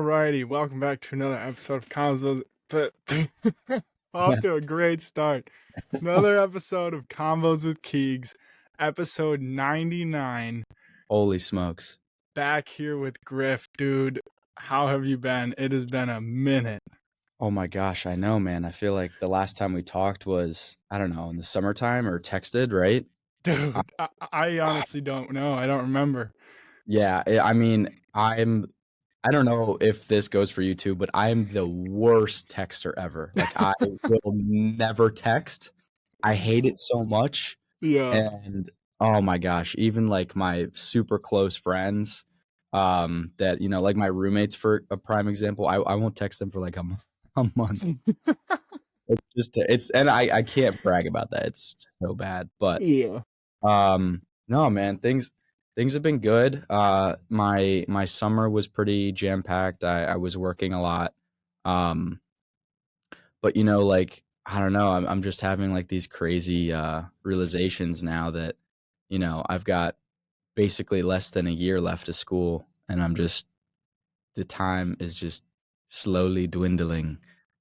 Alrighty, welcome back to another episode of CONVOS. But off to a great start. Another episode of CONVOS with KEEGS, episode 99. Holy smokes. Back here with GRIFF. Dude, how have you been? It has been a minute. Oh my gosh, I know, man. I feel like the last time we talked was, I don't know, in the summertime or texted, right? Dude, I honestly don't know. I don't remember. Yeah, I mean, I don't know if this goes for you too, but I'm the worst texter ever. Like, I will never text. I hate it so much. Yeah. And oh my gosh, even like my super close friends, that, like my roommates for a prime example, I won't text them for like a month. And I can't brag about that. It's so bad. But Yeah. no, man, things have been good. My summer was pretty jam packed. I was working a lot. But like, I don't know, I'm just having like these crazy realizations now that, I've got basically less than a year left of school, and the time is just slowly dwindling.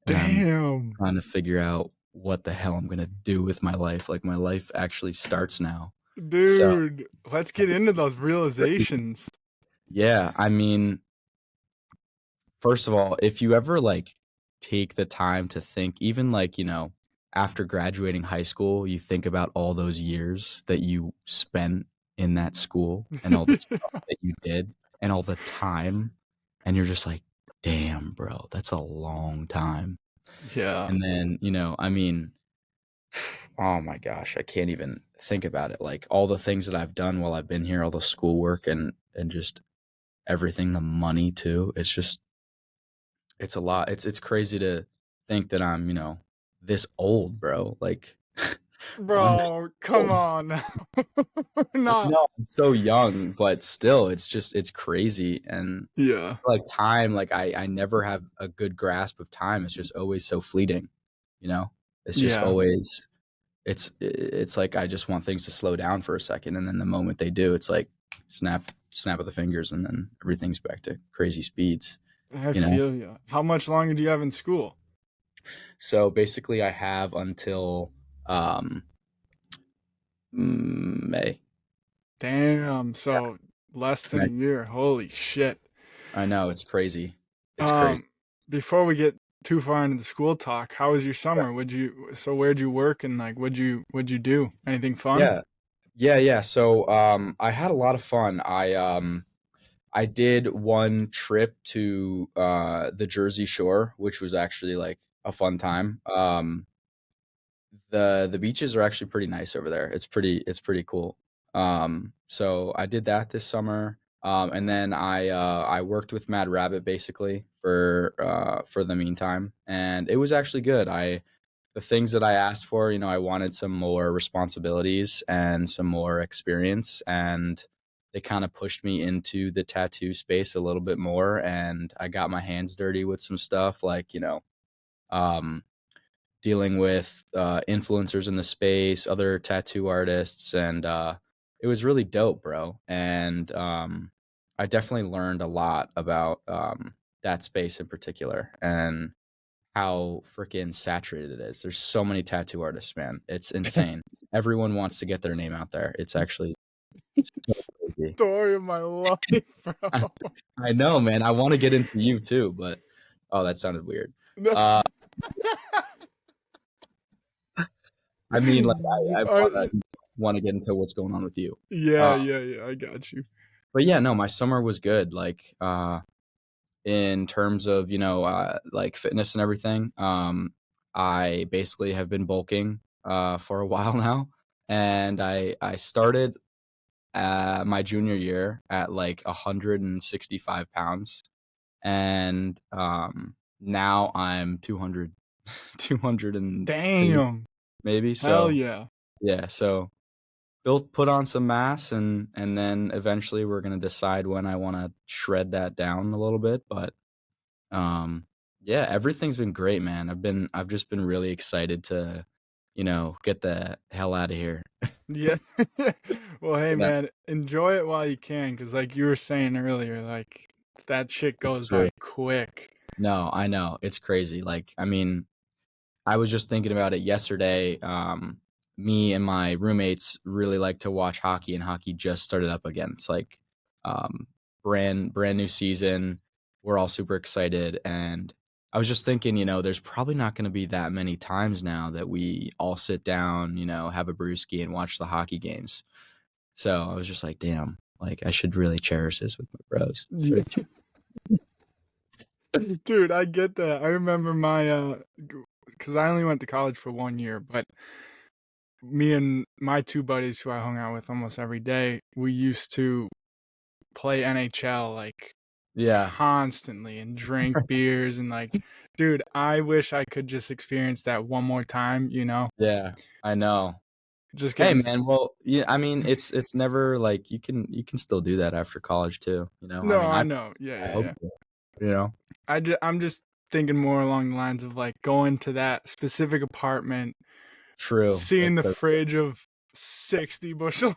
And I'm Damn. trying to figure out what the hell I'm gonna do with my life. Like, my life actually starts now. So Dude, let's get into those realizations. yeah, I mean, first of all, if you ever like take the time to think, even like, after graduating high school, you think about all those years that you spent in that school and all the stuff that you did and all the time, and you're just like, damn, bro, that's a long time. Yeah. And then, I mean, oh my gosh, I can't even think about it. Like, all the things that I've done while I've been here, all the schoolwork and just everything, the money too. It's a lot. It's crazy to think that I'm, this old, bro. Like, I'm this Bro, come old. on now. Not. No, I'm so young, but still, it's crazy. And Yeah. like, time, like I never have a good grasp of time. It's just always so fleeting, It's just Yeah. always, it's like I just want things to slow down for a second, and then the moment they do, it's like snap of the fingers, and then everything's back to crazy speeds. I feel you. How much longer do you have in school? So basically, I have until May. Damn. So less than a year. Holy shit. I know, it's crazy. It's crazy. Before we get too far into the school talk, how was your summer? Where'd you work, and like what'd you do? Anything fun? Yeah. So I had a lot of fun. I did one trip to the Jersey Shore, which was actually like a fun time. The beaches are actually pretty nice over there. It's pretty cool. So I did that this summer. And then I worked with Mad Rabbit basically for the meantime, and it was actually good. The things that I asked for, I wanted some more responsibilities and some more experience, and they kind of pushed me into the tattoo space a little bit more, and I got my hands dirty with some stuff like, um, dealing with influencers in the space, other tattoo artists, and it was really dope, bro. And I definitely learned a lot about that space in particular, and how freaking saturated it is. There's so many tattoo artists, man. It's insane. Everyone wants to get their name out there. It's actually so crazy. Story of my life, bro. I know, man. I want to get into you too, but that sounded weird. I mean, like, I want to get into what's going on with you. Yeah, I got you. But yeah, no, my summer was good. Like, in terms of, like fitness and everything, I basically have been bulking for a while now, and I started my junior year at like 165 pounds, and now I'm 200 and Damn. maybe. So Hell yeah. yeah, so put on some mass, and then eventually we're gonna decide when I want to shred that down a little bit. But yeah, everything's been great, man. I've just been really excited to, get the hell out of here. Yeah. Well, hey Yeah. man, enjoy it while you can, because like you were saying earlier, like That shit It's goes true. by quick. No, I know. It's crazy. Like, I mean, I was just thinking about it yesterday. Me and my roommates really like to watch hockey, and hockey just started up again. It's like um, brand new season. We're all super excited, and I was just thinking, there's probably not going to be that many times now that we all sit down, have a brewski and watch the hockey games. So I was just like, damn, like I should really cherish this with my bros. Yeah. Dude, I get that. I remember because I only went to college for 1 year, but me and my two buddies who I hung out with almost every day, we used to play NHL like Yeah, constantly and drink beers and like, dude, I wish I could just experience that one more time, yeah, I know. just Hey, getting. man, well, yeah, I mean, it's never like you can still do that after college too, I No, mean, I I know. Yeah, I yeah, hope yeah. so, you know? I'm just thinking more along the lines of like going to that specific apartment, True, seeing that's the so fridge of 60 Busch Lights,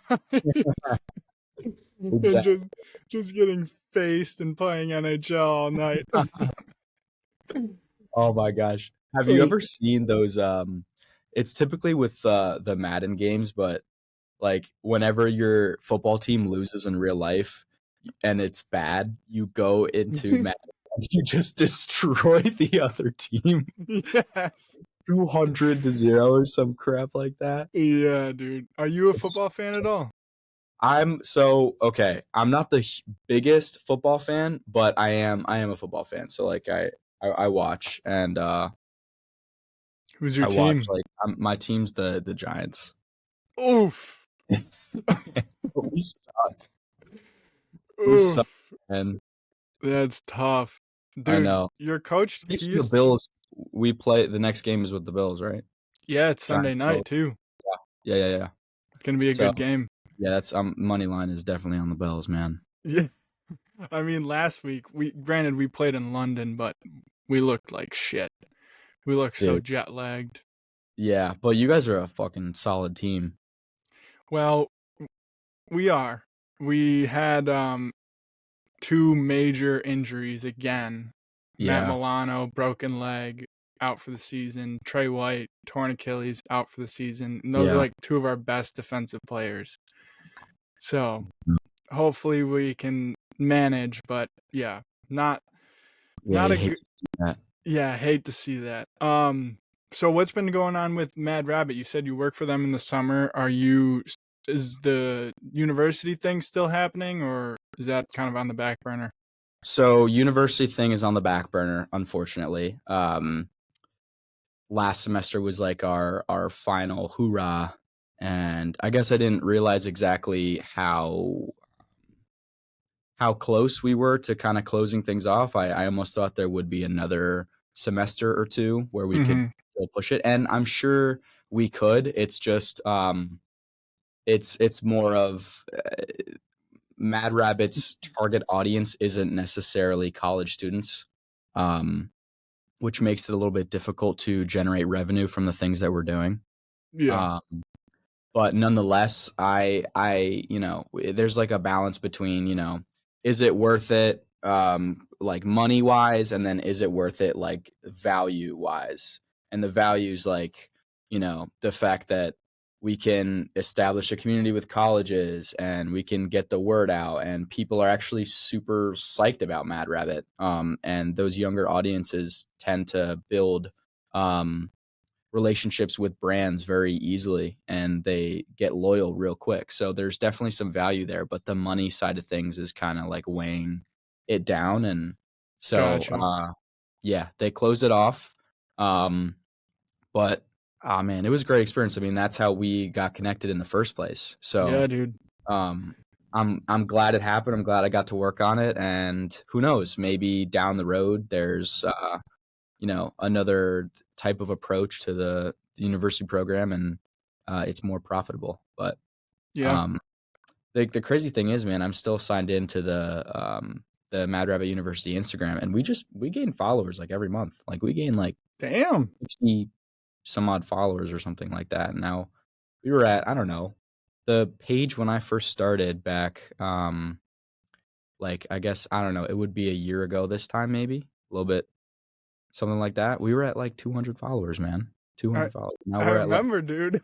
and exactly. just getting faced and playing NHL all night. Oh my gosh. Have you ever seen those, it's typically with, the Madden games, but, like, whenever your football team loses in real life and it's bad, you go into Madden and you just destroy the other team Yes. 200-0 or some crap like that. Yeah, dude. Are you a It's football fan at all? okay. I'm not the biggest football fan, but I am a football fan. So like I watch and Who's your I watch team? like my team's the Giants. Oof. But we suck. We suck, Oof. and That's tough. I Dude, know. your coach, Pretty he sure the used. Bills. We play the next game is with the Bills, right? Yeah, it's Sunday Giants night Bills. too. Yeah, yeah, yeah. It's gonna be a So good game. yeah, that's money line is definitely on the Bills, man. Yeah. I mean, last week we played in London, but we looked like shit. We looked so Dude. jet lagged. Yeah, but you guys are a fucking solid team. Well, we are. We had two major injuries again. Matt Yeah, Milano, broken leg, out for the season. Trey White, torn Achilles, out for the season. And those are yeah. like two of our best defensive players. So hopefully we can manage, but yeah, not Yeah, not you a hate good. to see that. Yeah, I hate to see that. So what's been going on with Mad Rabbit? You said you work for them in the summer. Is the university thing still happening, or is that kind of on the back burner? So university thing is on the back burner, unfortunately. Last semester was like our final hoorah, and I guess I didn't realize exactly how close we were to kind of closing things off. I almost thought there would be another semester or two where we could Mm-hmm. still push it, and I'm sure we could. It's just it's more of Mad Rabbit's target audience isn't necessarily college students, um, which makes it a little bit difficult to generate revenue from the things that we're doing. Yeah, Um, but nonetheless, there's like a balance between, is it worth it, like money wise, and then is it worth it, like value wise? And the values, like, the fact that we can establish a community with colleges and we can get the word out, and people are actually super psyched about Mad Rabbit. And those younger audiences tend to build, relationships with brands very easily, and they get loyal real quick. So there's definitely some value there, but the money side of things is kind of like weighing it down. And so gotcha. yeah, they closed it off. But oh man, it was a great experience. I mean, that's how we got connected in the first place. So Yeah, dude. um I'm glad it happened. I'm glad I got to work on it, and who knows, maybe down the road there's another type of approach to the university program, and it's more profitable. But Yeah. um, the crazy thing is, man, I'm still signed into the Mad Rabbit University Instagram, and we gain followers like every month. Like we gain like Damn. 60 some odd followers or something like that. And now we were at, I don't know, the page when I first started back like, I guess, I don't know, it would be a year ago this time, maybe a little bit, something like that. We were at like 200 followers, man. I 200 followers. Now I we're at like, remember, dude,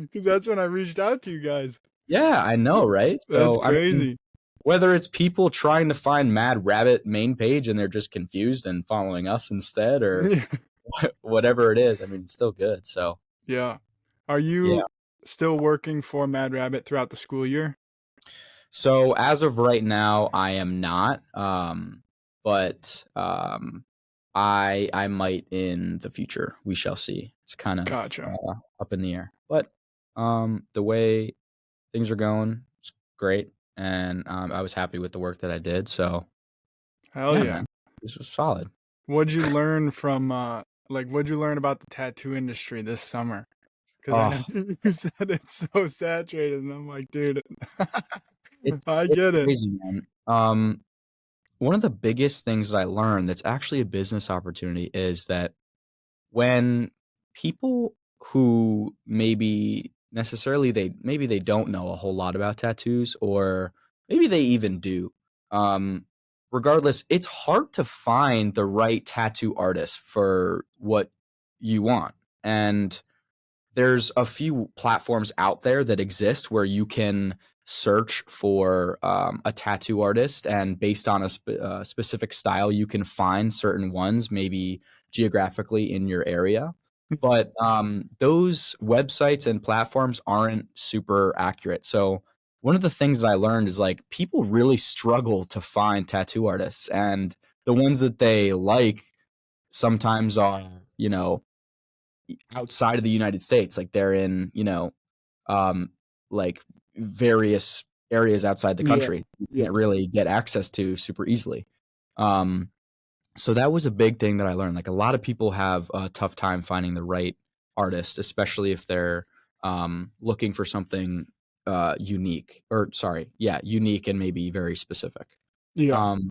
because that's when I reached out to you guys. yeah, I know, right? That's So, I mean, crazy. whether it's people trying to find Mad Rabbit main page and they're just confused and following us instead, or whatever it is, I mean, it's still good. So, Yeah. Are yeah. you still working for Mad Rabbit throughout the school year? So as of right now, I am not. But I might in the future. We shall see. It's kind of Gotcha. up in the air. But the way things are going, it's great, and I was happy with the work that I did. So Hell yeah, yeah. man, this was solid. What'd you learn from what'd you learn about the tattoo industry this summer? Because I know Oh, you said it's so saturated, and I'm like, dude, it's I it's get it. crazy, man. One of the biggest things that I learned that's actually a business opportunity is that when people who maybe they don't know a whole lot about tattoos, or maybe they even do, um regardless, it's hard to find the right tattoo artist for what you want. And there's a few platforms out there that exist where you can search for a tattoo artist, and based on a specific style, you can find certain ones, maybe geographically in your area. But those websites and platforms aren't super accurate. So one of the things that I learned is like people really struggle to find tattoo artists, and the ones that they like sometimes are, you know, outside of the United States. Like they're in, um, like various areas outside the Yeah. country you Yeah. can't really get access to super easily. Um, so that was a big thing that I learned. Like a lot of people have a tough time finding the right artist, especially if they're looking for something unique, or sorry, yeah, unique and maybe very specific. Yeah. Um,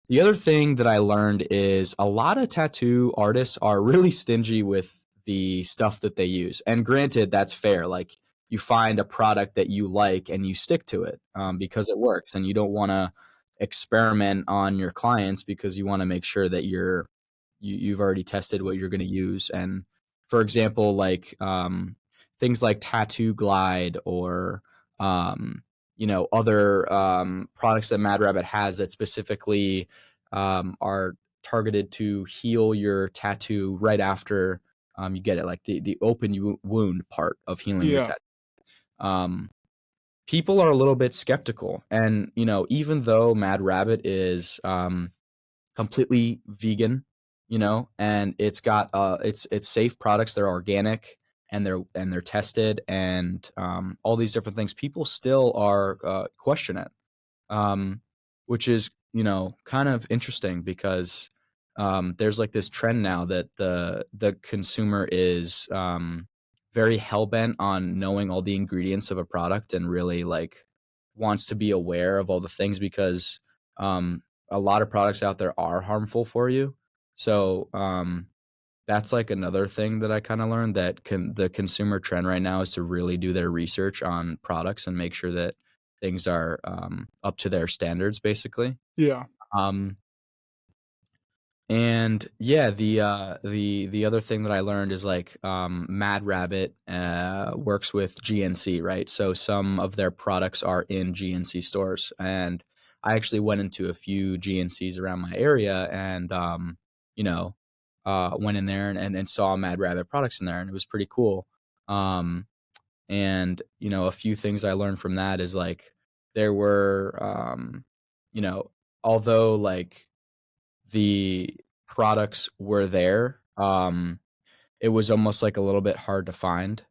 the other thing that I learned is a lot of tattoo artists are really stingy with the stuff that they use. And granted, that's fair. Like you find a product that you like and you stick to it because it works, and you don't want to experiment on your clients because you want to make sure that you've already tested what you're going to use. And for example, like things like Tattoo Glide, or other products that Mad Rabbit has that specifically are targeted to heal your tattoo right after you get it, like the open wound part of healing your Yeah. tattoo. Um, People are a little bit skeptical, and even though Mad Rabbit is completely vegan, and it's got it's safe products, they're organic, and they're tested, and all these different things, people still are question it, um, which is kind of interesting because there's like this trend now that the consumer is very hell bent on knowing all the ingredients of a product, and really like wants to be aware of all the things, because um, a lot of products out there are harmful for you. So that's like another thing that I kind of learned, that the consumer trend right now is to really do their research on products and make sure that things are up to their standards, basically. Yeah. Um, and yeah, the other thing that I learned is like Mad Rabbit works with GNC, right? So some of their products are in GNC stores, and I actually went into a few GNCs around my area, and you know, went in there and saw Mad Rabbit products in there, and it was pretty cool. Um, and a few things I learned from that is like there were you know, although like the products were there, it was almost like a little bit hard to find.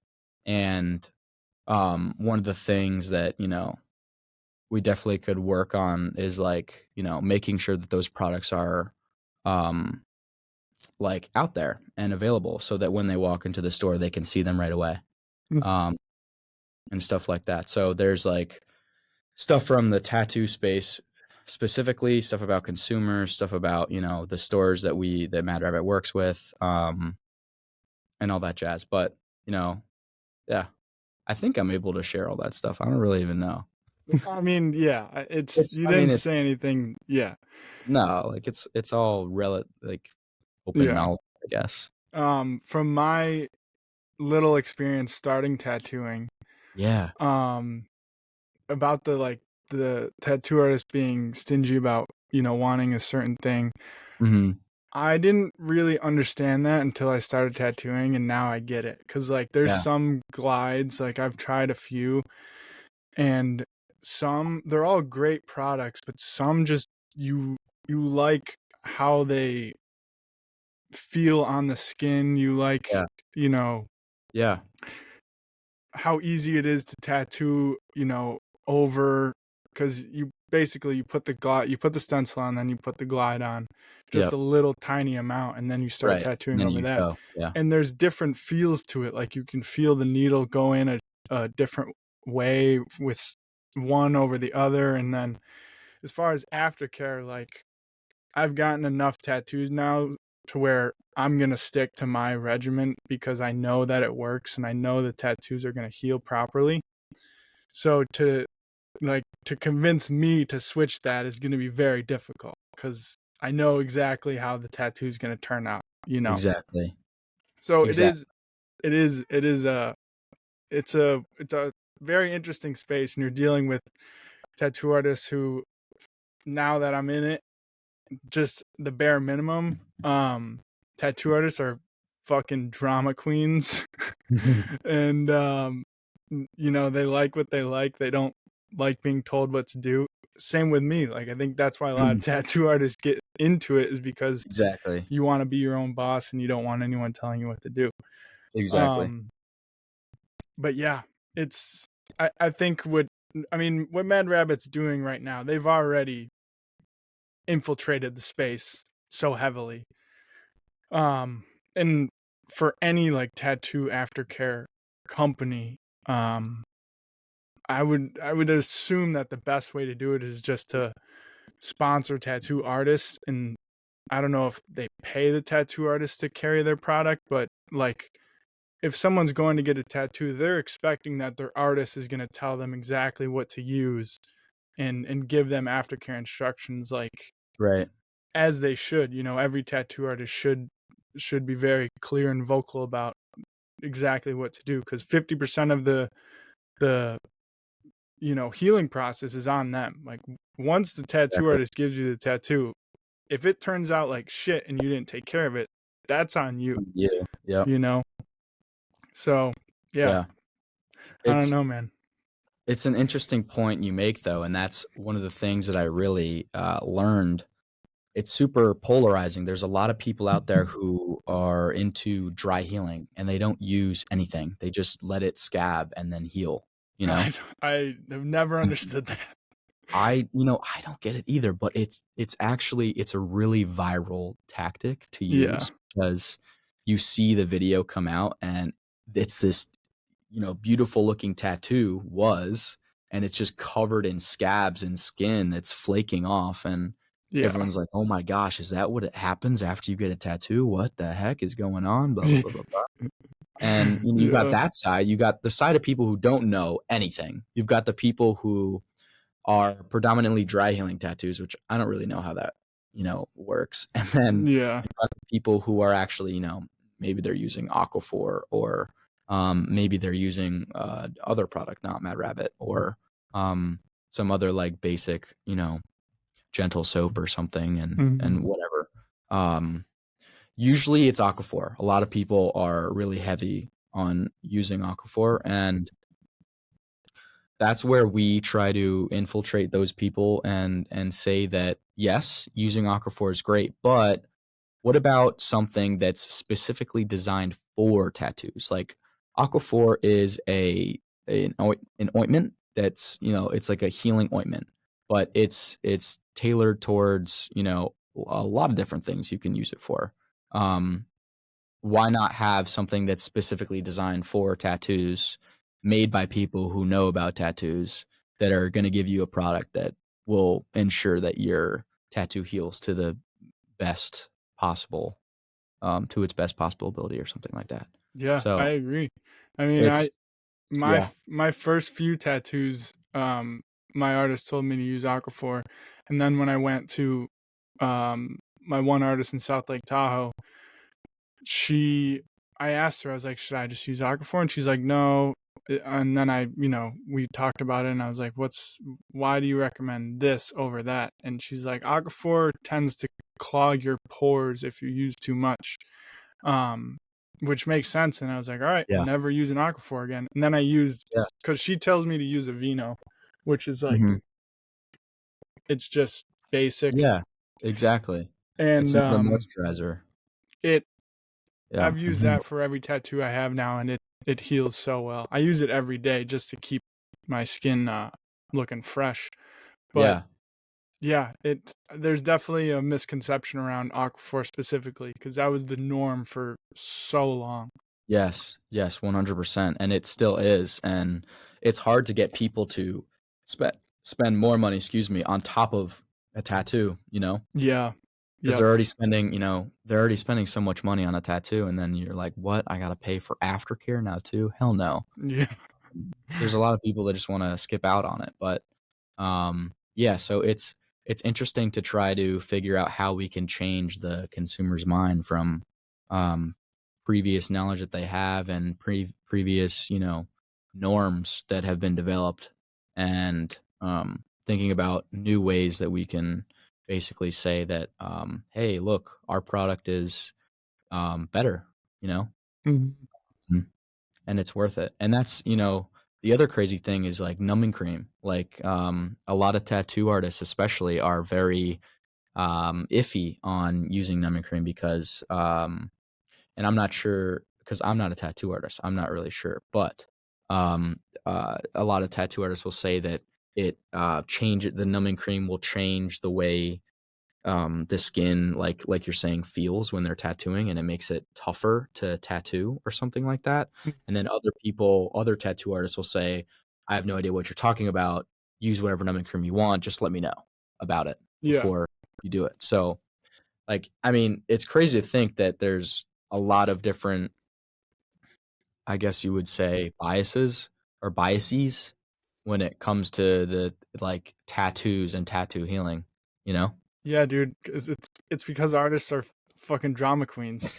And one of the things that we definitely could work on is like making sure that those products are um like out there and available, so that when they walk into the store they can see them right away, Mm. um and stuff like that. So there's like stuff from the tattoo space, specifically stuff about consumers, stuff about the stores that Mad Rabbit works with, and all that jazz. But you know, yeah, I think I'm able to share all that stuff. I don't really even know. I mean, yeah, it's It's you I mean, didn't it's say anything. Yeah, no, like, it's all like, open yeah. knowledge, I guess. From my little experience starting tattooing, Yeah. um, about the tattoo artist being stingy about wanting a certain thing. Mhm. I didn't really understand that until I started tattooing, and now I get it. Cause like there's Yeah. some glides, like I've tried a few, and some they're all great products, but some just you like how they feel on the skin. You like, Yeah. you know, Yeah. how easy it is to tattoo, over because you put the stencil on, then you put the glide on, just Yep. a little tiny amount, and then you start Right. And tattooing then over you that. go. Yeah. And there's different feels to it. Like you can feel the needle go in a different way with one over the other. And then as far as aftercare, like I've gotten enough tattoos now to where I'm going to stick to my regimen because I know that it works and I know the tattoos are going to heal properly. So to convince me to switch that is going to be very difficult because I know exactly how the tattoo is going to turn out. Exactly. So Exactly. it's a very interesting space, and you're dealing with tattoo artists who, now that I'm in it, just the bare minimum. Tattoo artists are fucking drama queens, and they like what they like. They don't like being told what to do. Same with me. Like I think that's why a lot of tattoo artists get into it, is because Exactly. you want to be your own boss and you don't want anyone telling you what to do. Exactly. Um, but yeah, it's I think what Mad Rabbit's doing right now, they've already infiltrated the space so heavily. And for any like tattoo aftercare company, um, I would assume that the best way to do it is just to sponsor tattoo artists. And I don't know if they pay the tattoo artists to carry their product, but like if someone's going to get a tattoo, they're expecting that their artist is going to tell them exactly what to use and give them aftercare instructions, like Right. as they should. Every tattoo artist should be very clear and vocal about exactly what to do, because 50% of the healing process is on them. Like once the tattoo Exactly. artist gives you the tattoo, if it turns out like shit and you didn't take care of it, that's on you, You. Yep. you know? So, yeah, Yeah. I don't It's know, man. it's an interesting point you make though, and that's one of the things that I really learned. It's super polarizing. There's a lot of people out there who are into dry healing and they don't use anything. They just let it scab and then heal, you know? I have never And understood that. I don't get it either, but it's actually it's a really viral tactic to Yeah. use because you see the video come out and it's this, beautiful looking tattoo and it's just covered in scabs and skin that's flaking off and Yeah. everyone's like, "Oh my gosh, is that what it happens after you get a tattoo? What the heck is going on?" Blah blah blah blah blah. And you got Yeah. that side. You got the side of people who don't know anything. You've got the people who are predominantly dry healing tattoos, which I don't really know how that, works. And then Yeah. you've got the people who are actually, maybe they're using Aquaphor or maybe they're using other product, not Mad Rabbit, or some other like basic, gentle soap or something and Mhm. whatever. Um, Usually it's Aquaphor. A lot of people are really heavy on using Aquaphor, and that's where we try to infiltrate those people and say that yes, using Aquaphor is great, but what about something that's specifically designed for tattoos? Like Aquaphor is an ointment that's, it's like a healing ointment, but it's tailored towards, a lot of different things you can use it for. Um, why not have something that's specifically designed for tattoos, made by people who know about tattoos, that are gonna give you a product that will ensure that your tattoo heals to the best possible, to its best possible ability or something like that. Yeah, I So, agree. I mean, it's my yeah. my first few tattoos, my artist told me to use Aquaphor, and then when I went to my one artist in South Lake Tahoe, I asked her, I was like, should I just use Aquaphor? And she's like, no. And then we talked about it, and I was like, why do you recommend this over that? And she's like, Aquaphor tends to clog your pores if you use too much, which makes sense. And I was like, all right, Yeah. never use an Aquaphor again. And then I used, Yeah. because she tells me to use a Vino, which is like, Mhm. it's just basic. Yeah, exactly. It's And another moisturizer. it Yeah. I've used that for every tattoo I have now, and it heals so well. I use it every day just to keep my skin looking fresh. But Yeah. yeah, there's definitely a misconception around Aquaphor specifically, because that was the norm for so long. Yes, 100%, and it still is, and it's hard to get people to spend more money, excuse me, on top of a tattoo, you know, Yeah. because Yep. they're already spending so much money on a tattoo, and then you're like, "What? I gotta pay for aftercare now too? Hell no." Yeah. There's a lot of people that just wanna skip out on it, but, yeah, so it's interesting to try to figure out how we can change the consumer's mind from, um, previous knowledge that they have and previous, norms that have been developed, and, thinking about new ways that we can basically say that, "Hey, look, our product is, better," you know? Mhm. Mm. And it's worth it. And that's, the other crazy thing is like numbing cream. Like, a lot of tattoo artists, especially, are very iffy on using numbing cream because, and I'm not sure because I'm not a tattoo artist. I'm not really sure, but a lot of tattoo artists will say that the numbing cream will change the way the skin, like you're saying, feels when they're tattooing, and it makes it tougher to tattoo or something like that. And then other tattoo artists will say, "I have no idea what you're talking about. Use whatever numbing cream you want. Just let me know about it Yeah. before you do it." So, like, I mean, it's crazy to think that there's a lot of different, I guess you would say, biases when it comes to the like tattoos and tattoo healing, you know? Yeah, dude, 'cause it's because artists are fucking drama queens,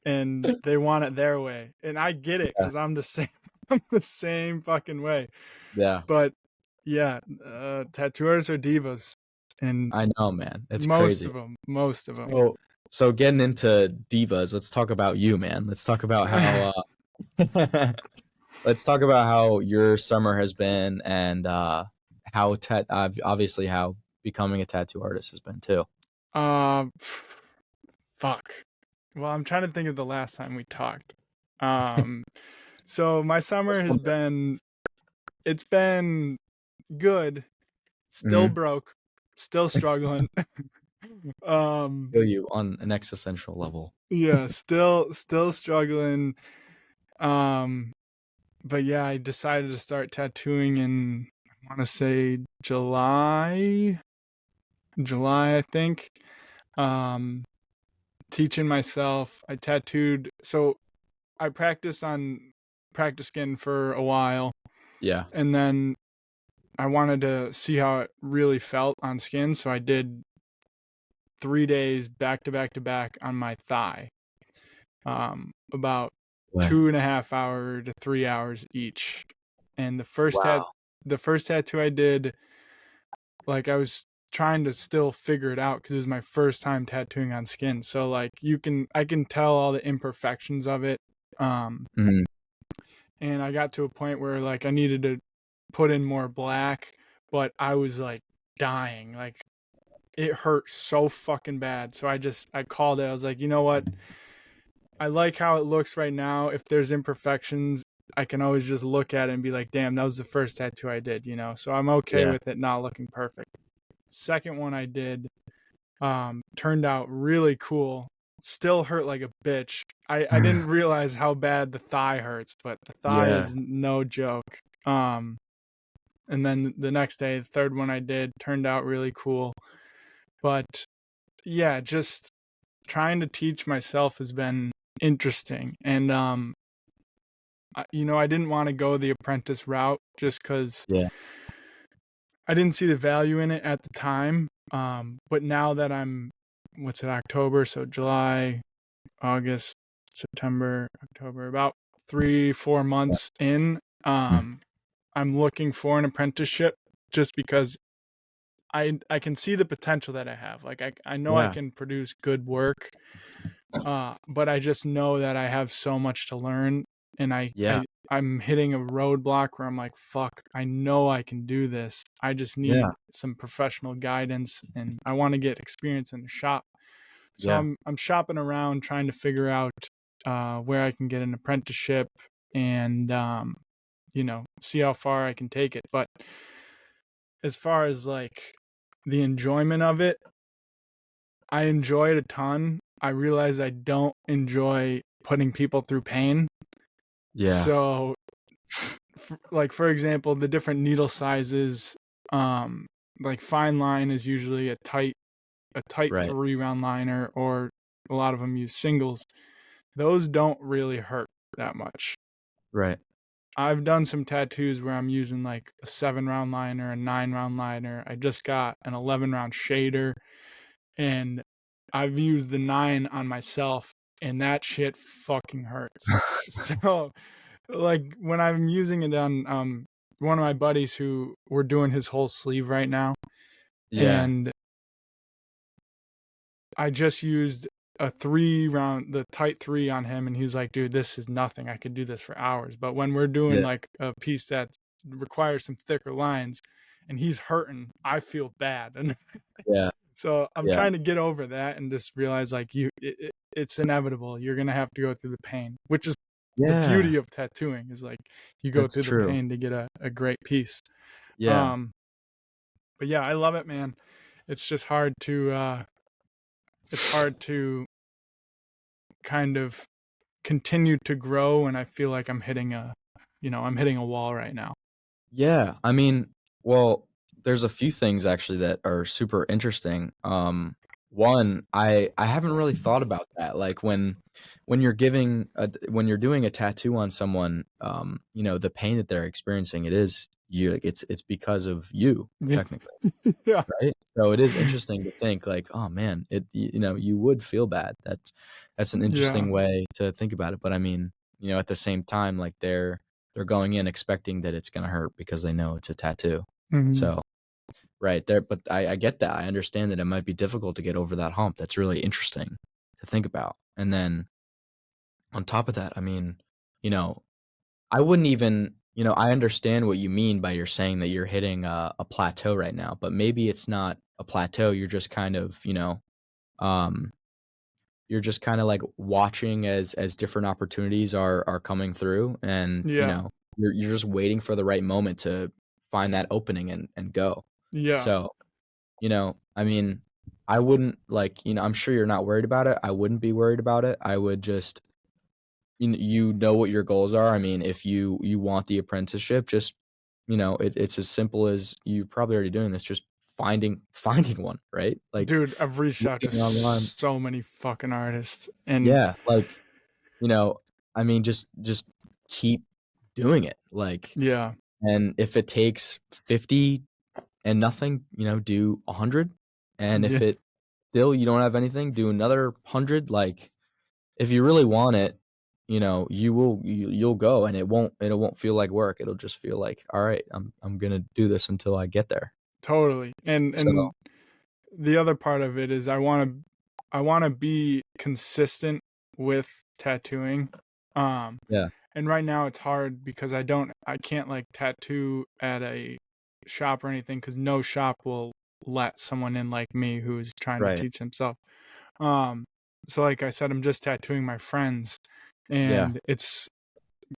and they want it their way. And I get it, Yeah. because I'm the same. I'm the same fucking way. Yeah. But yeah, tattoo artists are divas, and I know, man. It's most crazy. of them, most of them. So getting into divas, let's talk about you, man. Let's talk about how let's talk about how your summer has been and obviously how becoming a tattoo artist has been too. Um, fuck. Well, I'm trying to think of the last time we talked. Um, so my summer has been it's been good. Still Mhm. broke, still struggling. Feel you on an existential level. Yeah, still struggling. Um, but yeah, I decided to start tattooing in, I want to say July, I think. Um, Teaching myself. I tattooed. So I practiced on practice skin for a while, Yeah. and then I wanted to see how it really felt on skin. So I did 3 days back to back to back on my thigh. About Way. 2.5 hour to 3 hours each. And Wow. the first tattoo I did, like, I was trying to still figure it out because it was my first time tattooing on skin. So like I can tell all the imperfections of it. Um, Mhm. and I got to a point where like I needed to put in more black, but I was like dying. Like, it hurt so fucking bad. So I called it. I was like, you know what? I like how it looks right now. If there's imperfections, I can always just look at it and be like, damn, that was the first tattoo I did, you know? So I'm okay Yeah. with it not looking perfect. Second one I did turned out really cool. Still hurt like a bitch. I didn't realize how bad the thigh hurts, but the thigh Yeah. is no joke. And then the next day, the third one I did turned out really cool. But yeah, just trying to teach myself has been interesting. And I didn't want to go the apprentice route just because Yeah. I didn't see the value in it at the time. But now that I'm, what's it, October? So July, August, September, October, about 3-4 Yeah. months in, Mm. I'm looking for an apprenticeship just because I can see the potential that I have. Like I know I Yeah. can produce good work, but I just know that I have so much to learn, and Yeah. I'm hitting a roadblock where I'm like, fuck, I know I can do this. I just Yeah. need some professional guidance, and I want to get experience in the shop. So Yeah. I'm shopping around trying to figure out where I can get an apprenticeship and see how far I can take it. But as far as like the enjoyment of it, I enjoy it a ton. I realize I don't enjoy putting people through pain. Yeah. So, like for example, the different needle sizes, like fine line is usually a tight Right. 3 round liner, or a lot of them use singles. Those don't really hurt that much. Right. I've done some tattoos where I'm using like a 7 round liner, a 9 round liner. I just got an 11 round shader, and I've used the 9 on myself, and that shit fucking hurts. So, like when I'm using it on one of my buddies who we're doing his whole sleeve right now, Yeah. and I just used a 3 round, the tight 3 on him, and he's like, dude, this is nothing. I could do this for hours. But when we're doing Yeah. like a piece that requires some thicker lines and he's hurting, I feel bad. And Yeah. so I'm Yeah. trying to get over that and just realize like it's inevitable. You're gonna have to go through the pain, which is the Yeah. beauty of tattooing, is like you go That's through the true. pain to get a great piece. Yeah. Um, but yeah, I love it, man. It's just hard to kind of continue to grow, and I feel like I'm hitting a wall right now. Yeah, I mean, well, there's a few things actually that are super interesting. One, I haven't really thought about that. Like when you're when you're doing a tattoo on someone, the pain that they're experiencing, it is you. Like, it's because of you, Yeah. technically, Yeah. right? So it is interesting to think like, oh man, you would feel bad. That's an Yeah. interesting way to think about it. But I mean, at the same time, like they're going in expecting that it's gonna hurt because they know it's a tattoo. Mhm. So, right there, but I get that. I understand that it might be difficult to get over that hump. That's really interesting to think about. And then on top of that, I mean, you know, I wouldn't even, I understand what you mean by you're saying that you're hitting a plateau right now, but maybe it's not a plateau. You're just kind of, um, you're just kind of like watching as different opportunities are coming through, and Yeah. you're just waiting for the right moment to find that opening and go. Yeah. So, I mean, I wouldn't like, I'm sure you're not worried about it. I wouldn't be worried about it. I would just you know what your goals are. I mean, if you want the apprenticeship, just it's as simple as you probably already doing this, just finding one, right? Like Dude, I've reached out to looking online. so many fucking artists, and Yeah, like, you know, I mean, just keep doing it, like, yeah. and if it takes 50 and nothing, do 100, and if Yeah. it still you don't have anything, do another 100, like, if you really want it, you'll go, and it won't feel like work, it'll just feel like, "Alright, I'm gonna do this until I get there." Totally. And So, the other part of it is I wanna be consistent with tattooing. Um yeah, and right now it's hard because I can't like tattoo at a shop or anything, because no shop will let someone in like me who's trying to right, teach himself. Um so like I said, I'm just tattooing my friends, yeah, and it's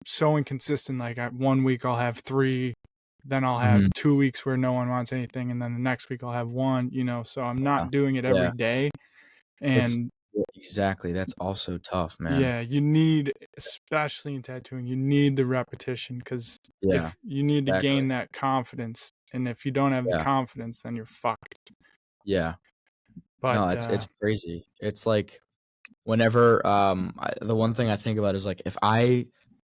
so inconsistent. Like 1 week I'll have 3, then I'll have mhm, 2 weeks where no one wants anything, and then the next week I'll have one, so I'm yeah, not doing it yeah, every day. it's And yeah, exactly, that's also tough, man. yeah, you need, especially in tattooing, you need the repetition, because Yeah, if you need to exactly, gain that confidence, and if you don't have the yeah, confidence, then you're fucked. yeah. But No, it's crazy. It's like whenever, the one thing I think about is, like, if I,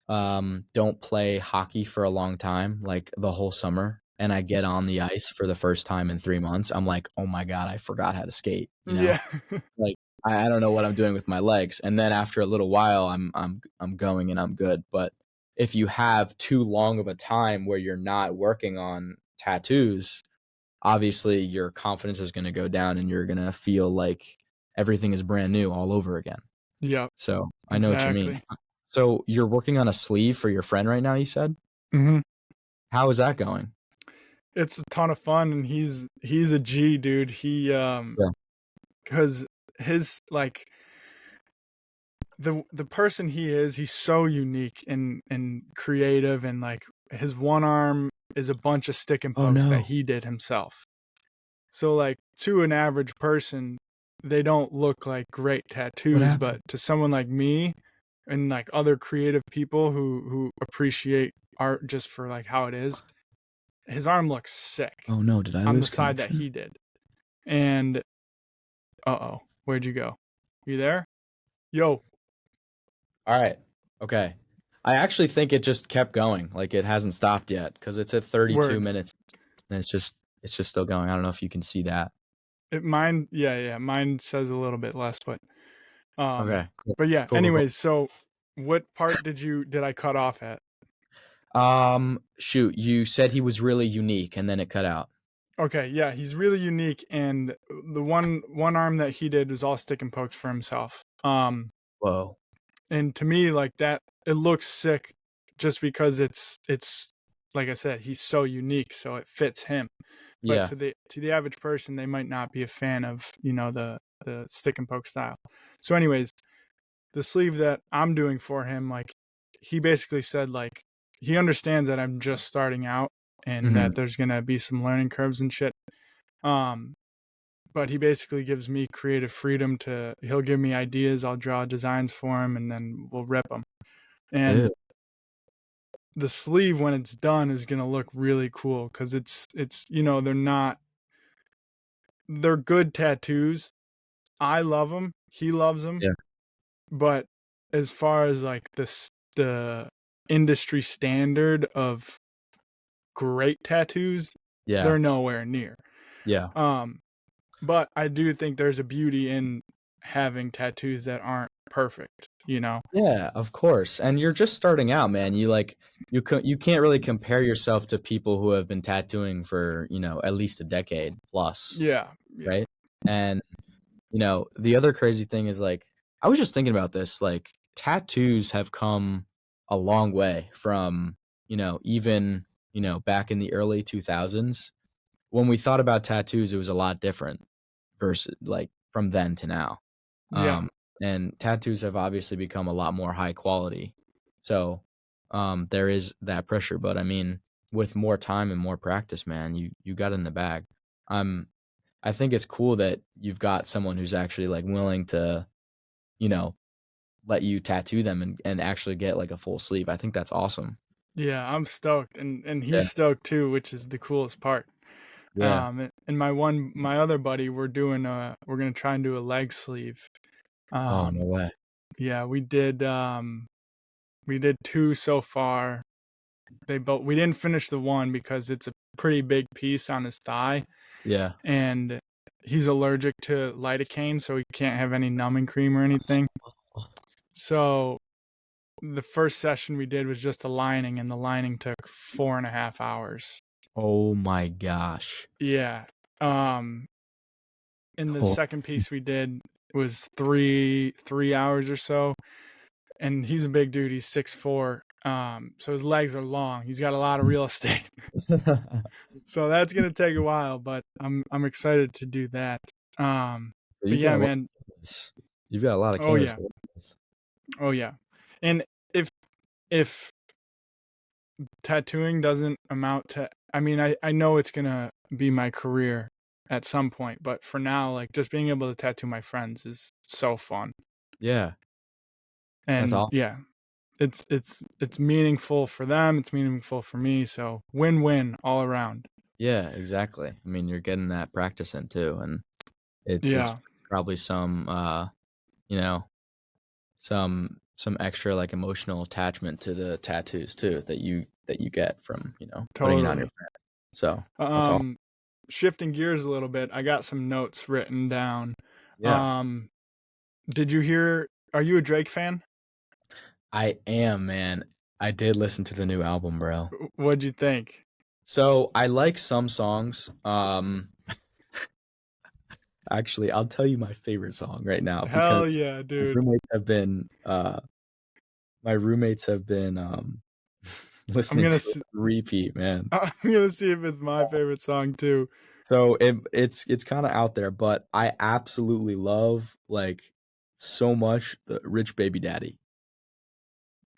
don't play hockey for a long time, like, the whole summer, and I get on the ice for the first time in 3 months, I'm like, "Oh my god, I forgot how to skate," you know? Yeah. Like, I don't know what I'm doing with my legs, and then after a little while, I'm going and I'm good, but if you have too long of a time where you're not working on tattoos, obviously your confidence is gonna go down and you're gonna feel like everything is brand new all over again. Yep, So, I know what you mean. exactly. So, you're working on a sleeve for your friend right now, you said? Mhm. How is that going? It's a ton of fun, and he's a G, dude. He, Yeah. 'cause his, like the person he is, he's so unique and creative, and, like, his one arm is a bunch of stick and Oh, pokes that no. he did himself. So, like, to an average person, they don't look like great What tattoos, but happened? to someone like me and, like, other creative people who appreciate art just for, like, how it is, his arm looks sick Oh, no, did I on the lose side that connection? he did. And uh-oh, where'd you go? You there? Yo, Alright. Okay. I actually think it just kept going, like, it hasn't stopped yet because it's at 32 word. minutes, and it's just still going. I don't know if you can see that. Mine, yeah, mine says a little bit less, um, Okay, cool. but yeah. Cool, cool, cool. Anyways, so what part did I cut off at? Shoot, you said he was really unique, and then it cut out. Okay, yeah, he's really unique, and the one arm that he did was all stick and pokes for himself. Whoa. And to me, like that, it looks sick, just because it's like I said, he's so unique, so it fits him. But Yeah. to the average person, they might not be a fan of the stick and poke style. So, anyways, the sleeve that I'm doing for him, like he basically said, like he understands that I'm just starting out and Mhm. that there's gonna be some learning curves and shit. Um, but he basically gives me creative freedom to. He'll give me ideas. I'll draw designs for him, and then we'll rip them. And Ew. the sleeve, when it's done, is gonna look really cool because it's they're good tattoos. I love them. He loves them. Yeah. But as far as like the industry standard of great tattoos, Yeah. they're nowhere near. Yeah. Um, but I do think there's a beauty in having tattoos that aren't perfect, you know? Yeah, of course, and you're just starting out, man. You can't really compare yourself to people who have been tattooing for, at least a decade plus, Yeah, yeah, right? And, the other crazy thing is, like, I was just thinking about this, like, tattoos have come a long way from, even, back in the early 2000s. When we thought about tattoos, it was a lot different versus like, from then to now. yeah, And tattoos have obviously become a lot more high quality. So, there is that pressure, but I mean, with more time and more practice, man, you got it in the bag. Um, I think it's cool that you've got someone who's actually, like, willing to, you know, let you tattoo them and actually get, like, a full sleeve. I think that's awesome. yeah. I'm stoked, and Yeah. he's stoked too, which is the coolest part. Yeah. And my other buddy, we're gonna try and do a leg sleeve. Oh, no Um, way. yeah, we did two so far. We didn't finish the one because it's a pretty big piece on his thigh, Yeah. and he's allergic to lidocaine, so he can't have any numbing cream or anything. So the first session we did was just the lining, and the lining took 4.5 hours. Oh my gosh. Yeah. Um, and the Oh. second piece we did was three hours or so. And he's a big dude. He's 6'4". So his legs are long. He's got a lot of real estate. So that's gonna take a while, but I'm excited to do that. So But you've got yeah, a lot man. of canvas. You've got a lot of Oh canvas yeah. to work with. Oh yeah. And if tattooing doesn't amount to, I mean, I know it's gonna be my career at some point, but for now, like just being able to tattoo my friends is so fun. Yeah, that's And awesome. yeah, it's meaningful for them, it's meaningful for me, so win-win all around. Yeah, exactly. I mean, you're getting that practice in too, and it's Yeah, probably some, you know, some extra, like, emotional attachment to the tattoos too that you get from, putting it on your totally. friend. So that's all. Um, Shifting gears a little bit, I got some notes written down. Yeah, Um, did you hear? Are you a Drake fan? I am, man. I did listen to the new album, bro. What'd you think? So I like some songs. Actually, I'll tell you my favorite song right now Hell because yeah, my dude! roommates have been my roommates have been I'm listening gonna to it s- on repeat, man. I'm gonna see if it's my favorite song too. So it's kind of out there, but I absolutely love like so much the Rich Baby Daddy.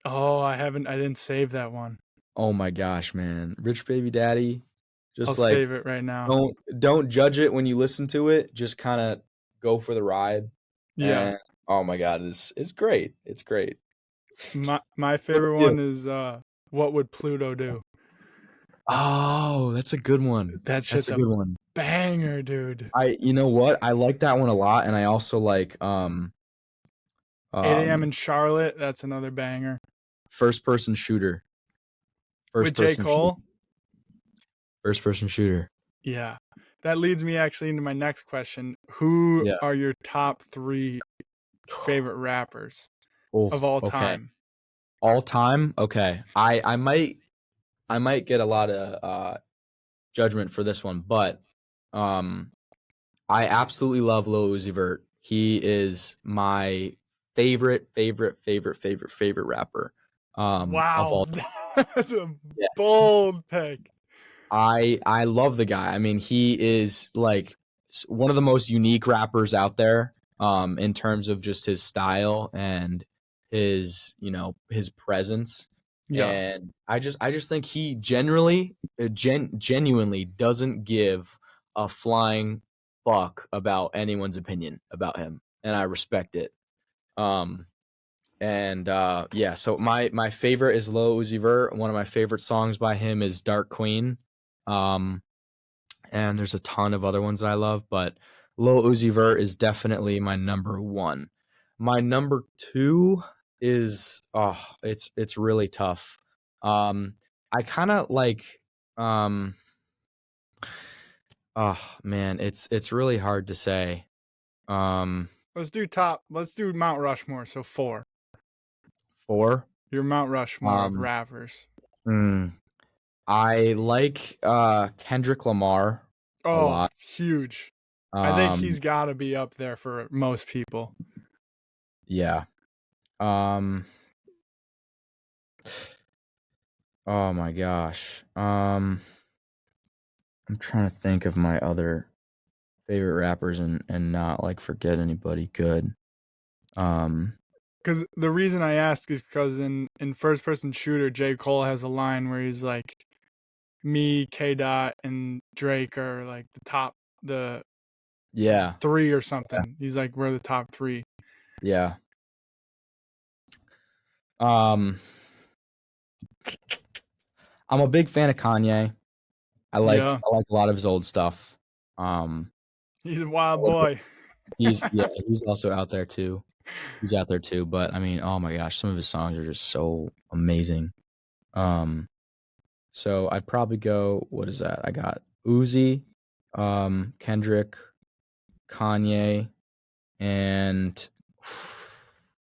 Oh, I didn't save that one. Oh my gosh, man. Rich Baby Daddy, I'll just like save it right now. don't judge it when you listen to it. Just kind of go for the ride. Yeah, And oh my god, it's great. It's great. my What about favorite you? one is "What Would Pluto Do?" Oh, that's a good one. That That's shit's a a good one. banger, dude. You know what? I like that one a lot, and I also like 8 a.m. um in Charlotte. That's another banger. first person shooter. With First J. person shooter. Cole. First person shooter. Yeah. That leads me actually into my next question. Who Yeah. are your top three favorite rappers Oh, of all okay. time? All time? Okay. I might get a lot of judgment for this one, but um I absolutely love Lil Uzi Vert. He is my favorite rapper of Wow. all. That's a Yeah. bold pick. I love the guy. I mean, he is like one of the most unique rappers out there in terms of just his style and his presence. Yeah. And I just think he genuinely doesn't give a flying fuck about anyone's opinion about him, and I respect it. Um, and yeah, so my favorite is Lil Uzi Vert. One of my favorite songs by him is Dark Queen. Um, and there's a ton of other ones that I love, but Lil Uzi Vert is definitely my number one. My number two is it's really tough. I kind of like um oh man, it's really hard to say. Um, Let's do Mount Rushmore. So four. four. Your Mount Rushmore of Um, rappers. hmm, I like Kendrick Lamar a Oh, lot. huge. I think Um, he's got to be up there for most people. yeah. Um, oh my gosh. I'm trying to think of my other favorite rappers and not like forget anybody good. Um, Because the reason I ask is because in first person shooter, J. Cole has a line where he's like, me, K. Dot, and Drake are like the yeah, three or something. He's like, we're the top three. yeah. Um, I'm a big fan of Kanye. Yeah, I like a lot of his old stuff. Um, he's a wild boy. he's also out there too. He's out there too, but I mean, oh my gosh, some of his songs are just so amazing. Um, so I'd probably go, what is that? I got Uzi, Kendrick, Kanye, and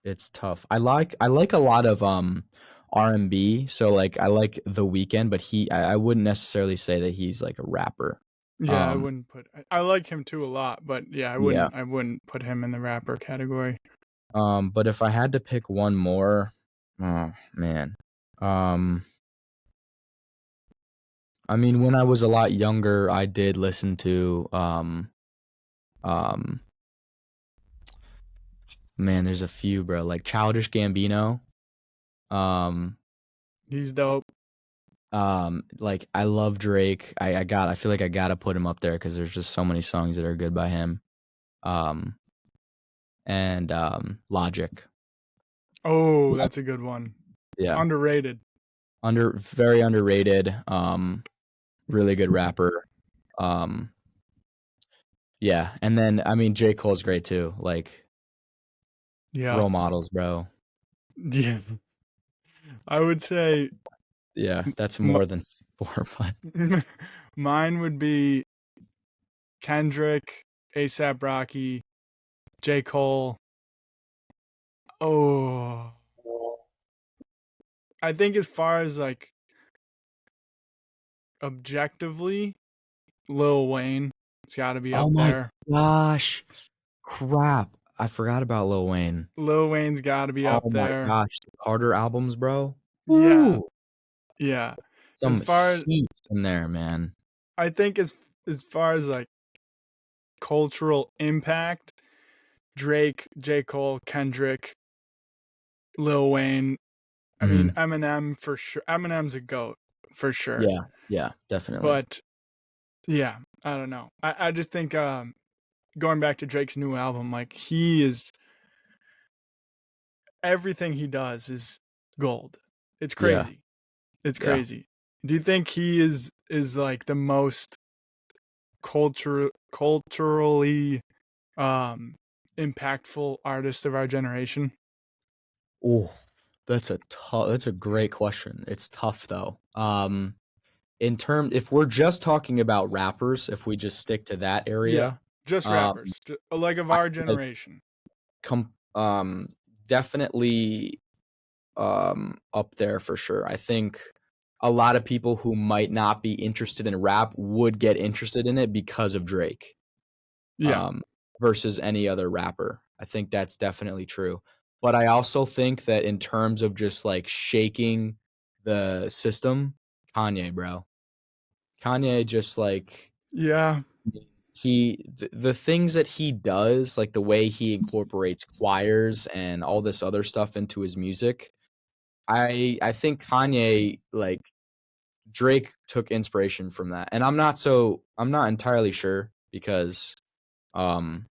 it's tough. I like a lot of R&B, so like I like The Weeknd, but I wouldn't necessarily say that he's like a rapper. Yeah, I Um, wouldn't put. I like him too a lot, but yeah, yeah. I wouldn't put him in the rapper category. But if I had to pick one more, oh man. Um, I mean, when I was a lot younger, I did listen to um man, there's a few, bro, like Childish Gambino. Um, He's dope. like I love Drake. I feel like I gotta put him up there because there's just so many songs that are good by him. Um, and Logic. Oh, that's a good one. Yeah. Underrated. Very underrated. Really good rapper. Um, yeah, and then I mean J. Cole's great too. Like Yeah. role models, bro. Yeah. I would say Yeah, that's m- more than before, but Mine would be Kendrick, ASAP Rocky, J. Cole. Oh, I think as far as like objectively, Lil Wayne, it's got to be oh up my there. gosh, crap! I forgot about Lil Wayne. Lil Wayne's got to be up Oh my there. gosh, the Carter albums, bro. Yeah, Woo! yeah. As Some far as heat in there, man. I think as far as like cultural impact, Drake, J. Cole, Kendrick, Lil Wayne. I mean, Mhm. Eminem for sure. Eminem's a goat for sure. Yeah, yeah, definitely. But yeah, I don't know. I just think going back to Drake's new album, like he is everything he does is gold. It's Yeah, crazy. It's yeah. crazy. Do you think he is like the most culturally impactful artist of our generation? Oh, that's a great question. It's tough though. If we're just talking about rappers, if we just stick to that Yeah, area, just um, rappers, like of I our like generation. com definitely up there for sure. I think a lot of people who might not be interested in rap would get interested in it because of Drake, Yeah, um, versus any other rapper. I think that's definitely true. But I also think that in terms of just like shaking the system, Kanye, bro. Kanye just like yeah, the things that he does, like the way he incorporates choirs and all this other stuff into his music. I think Kanye, like Drake took inspiration from that. And I'm not entirely sure because I'm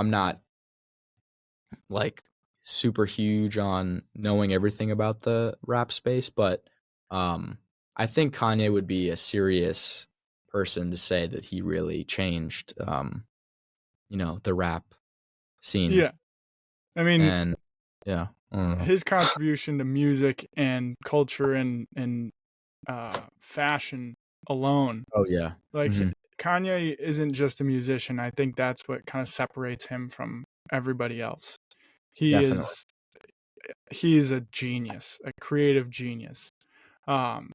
not like super huge on knowing everything about the rap space, but um I think Kanye would be a serious person to say that he really changed the rap scene. yeah. I mean, And yeah, I don't know. his contribution to music and culture and fashion alone, Oh yeah. like Mhm. Kanye isn't just a musician. I think that's what kind of separates him from everybody else. He Definitely. is he's a genius, a creative genius. Um,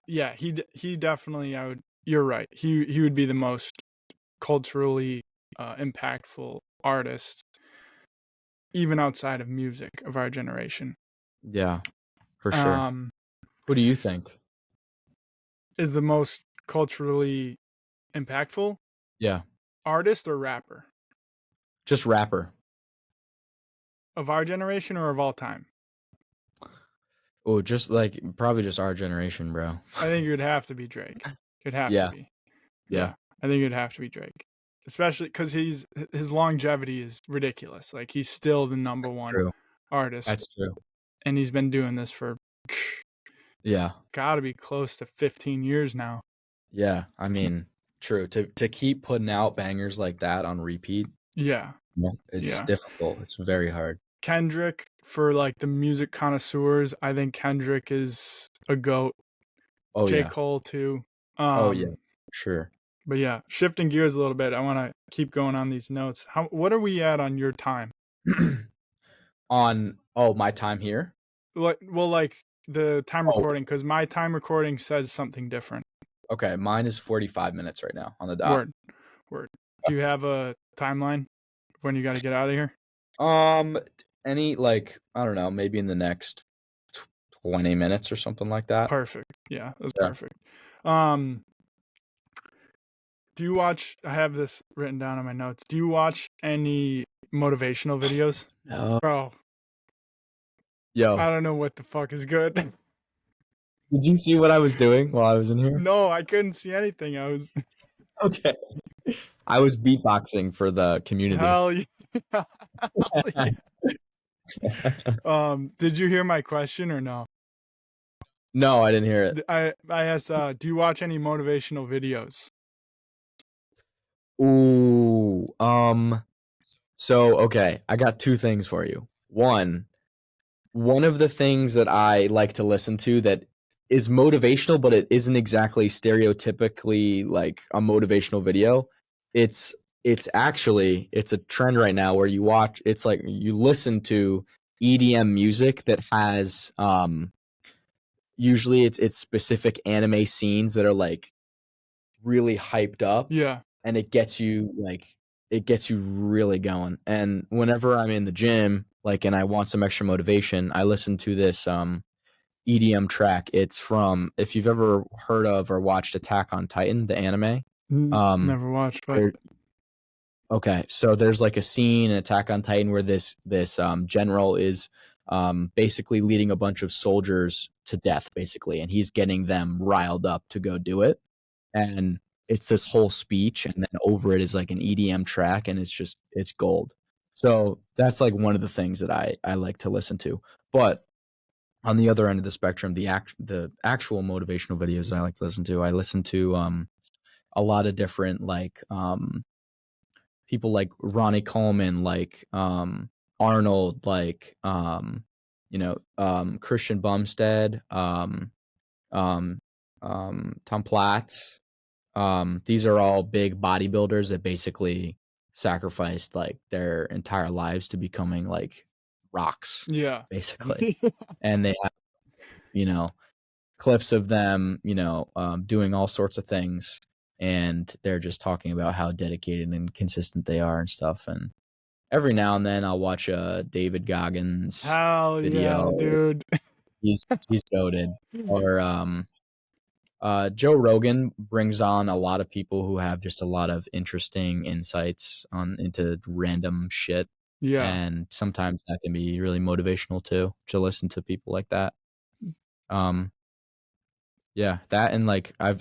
yeah, he definitely. I would. You're right. He would be the most culturally impactful artist, even outside of music, of our generation. Yeah, for sure. Um, Who do you think? is the most culturally impactful Yeah, artist or rapper just rapper. of our generation or of all time? Oh, just like probably just our generation, bro. I think it would have to be Drake. It'd have to Yeah, be. yeah. Yeah, I think it'd have to be Drake, especially because his longevity is ridiculous. Like he's still the number one True. artist, That's true. and he's been doing this for Yeah, got to be close to 15 years now. yeah. I mean, true. To keep putting out bangers like that on repeat, Yeah, it's yeah. difficult. It's very hard. Kendrick, for like the music connoisseurs, I think Kendrick is a goat. Oh J. yeah. Cole too. Oh yeah. Um, Sure. but yeah, shifting gears a little bit. I want to keep going on these notes. What are we at on your time? On my time here. Well, like the time Oh, recording, because my time recording says something different. okay. Mine is 45 minutes right now on the dot. Word, word. Do you have a timeline when you got to get out of here? Um, any like I don't know, maybe in the next 20 minutes or something like that. Perfect. Yeah, that's Yeah. perfect. Um, do you watch? I have this written down on my notes. Do you watch any motivational videos, No. bro? Yo, I don't know what the fuck is good. did you see what I was doing while I was in here? No, I couldn't see anything. I was Okay. I was beatboxing for the community. hell yeah, hell yeah. Did you hear my question or no? No, I didn't hear it. I asked, do you watch any motivational videos? Ooh, so okay, I got two things for you. One of the things that I like to listen to that is motivational, but it isn't exactly stereotypically like a motivational video. It's it's a trend right now where you watch, it's like you listen to EDM music that has usually it's specific anime scenes that are like really hyped up, Yeah. and it gets you really going. And whenever I'm in the gym, like, and I want some extra motivation, I listen to this EDM track. It's from, if you've ever heard of or watched Attack on Titan, the anime. Never watched, but there- okay, so there's like a scene in Attack on Titan where this general is basically leading a bunch of soldiers to death, basically, and he's getting them riled up to go do it. And it's this whole speech, and then over it is like an EDM track, and it's gold. So that's like one of the things that I like to listen to. But on the other end of the spectrum, the actual motivational videos that I like to listen to, I listen to a lot of different like people like Ronnie Coleman, like Arnold, like Christian Bumstead, um, Tom Platz. These are all big bodybuilders that basically sacrificed like their entire lives to becoming like rocks, yeah. basically. And they have, you know, clips of them, doing all sorts of things, and they're just talking about how dedicated and consistent they are and stuff. And every now and then I'll watch a David Goggins Hell yeah, video. dude. He's goated. Or Joe Rogan brings on a lot of people who have just a lot of interesting insights on into random shit, Yeah. and sometimes that can be really motivational too, to listen to people like that. Um, yeah, that, and like I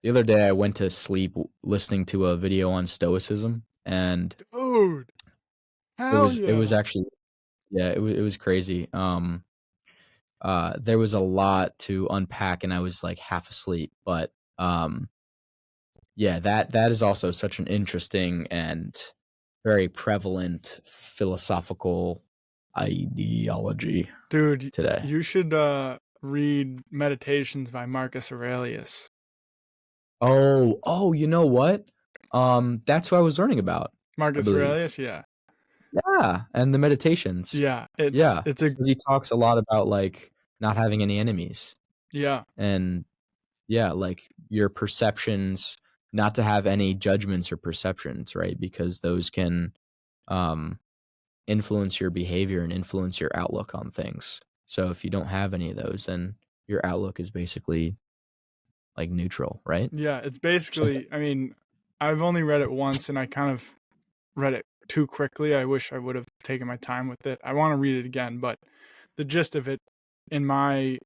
the other day I went to sleep listening to a video on stoicism, and Dude. it Hell was it was yeah. actually, yeah, it was crazy. There was a lot to unpack, and I was like half asleep, but yeah, that is also such an interesting and very prevalent philosophical ideology Dude, today. you should read Meditations by Marcus Aurelius. Oh, you know what? That's what I was learning about, I Marcus believe. Aurelius, yeah. Yeah, and the meditations. Yeah, it's Yeah, it's a because he talks a lot about like not having any enemies, yeah. and yeah, like your perceptions, not to have any judgments or perceptions, right? Because those can um influence your behavior and influence your outlook on things. So if you don't have any of those, then your outlook is basically like neutral, right? Yeah, it's basically, I mean, I've only read it once and I kind of read it too quickly. I wish I would have taken my time with it. I want to read it again, but the gist of it, in my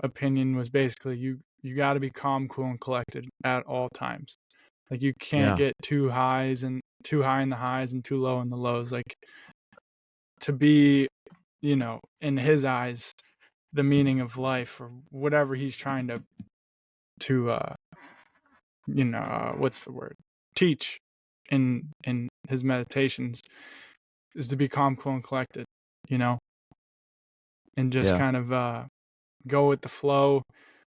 opinion, was basically you got to be calm, cool, and collected at all times. Like you can't Yeah. get too high in the highs and too low in the lows. Like to be, in his eyes, the meaning of life or whatever he's trying to what's the word, teach in his meditations is to be calm, cool, and collected, you know, and just Yeah. kind of go with the flow,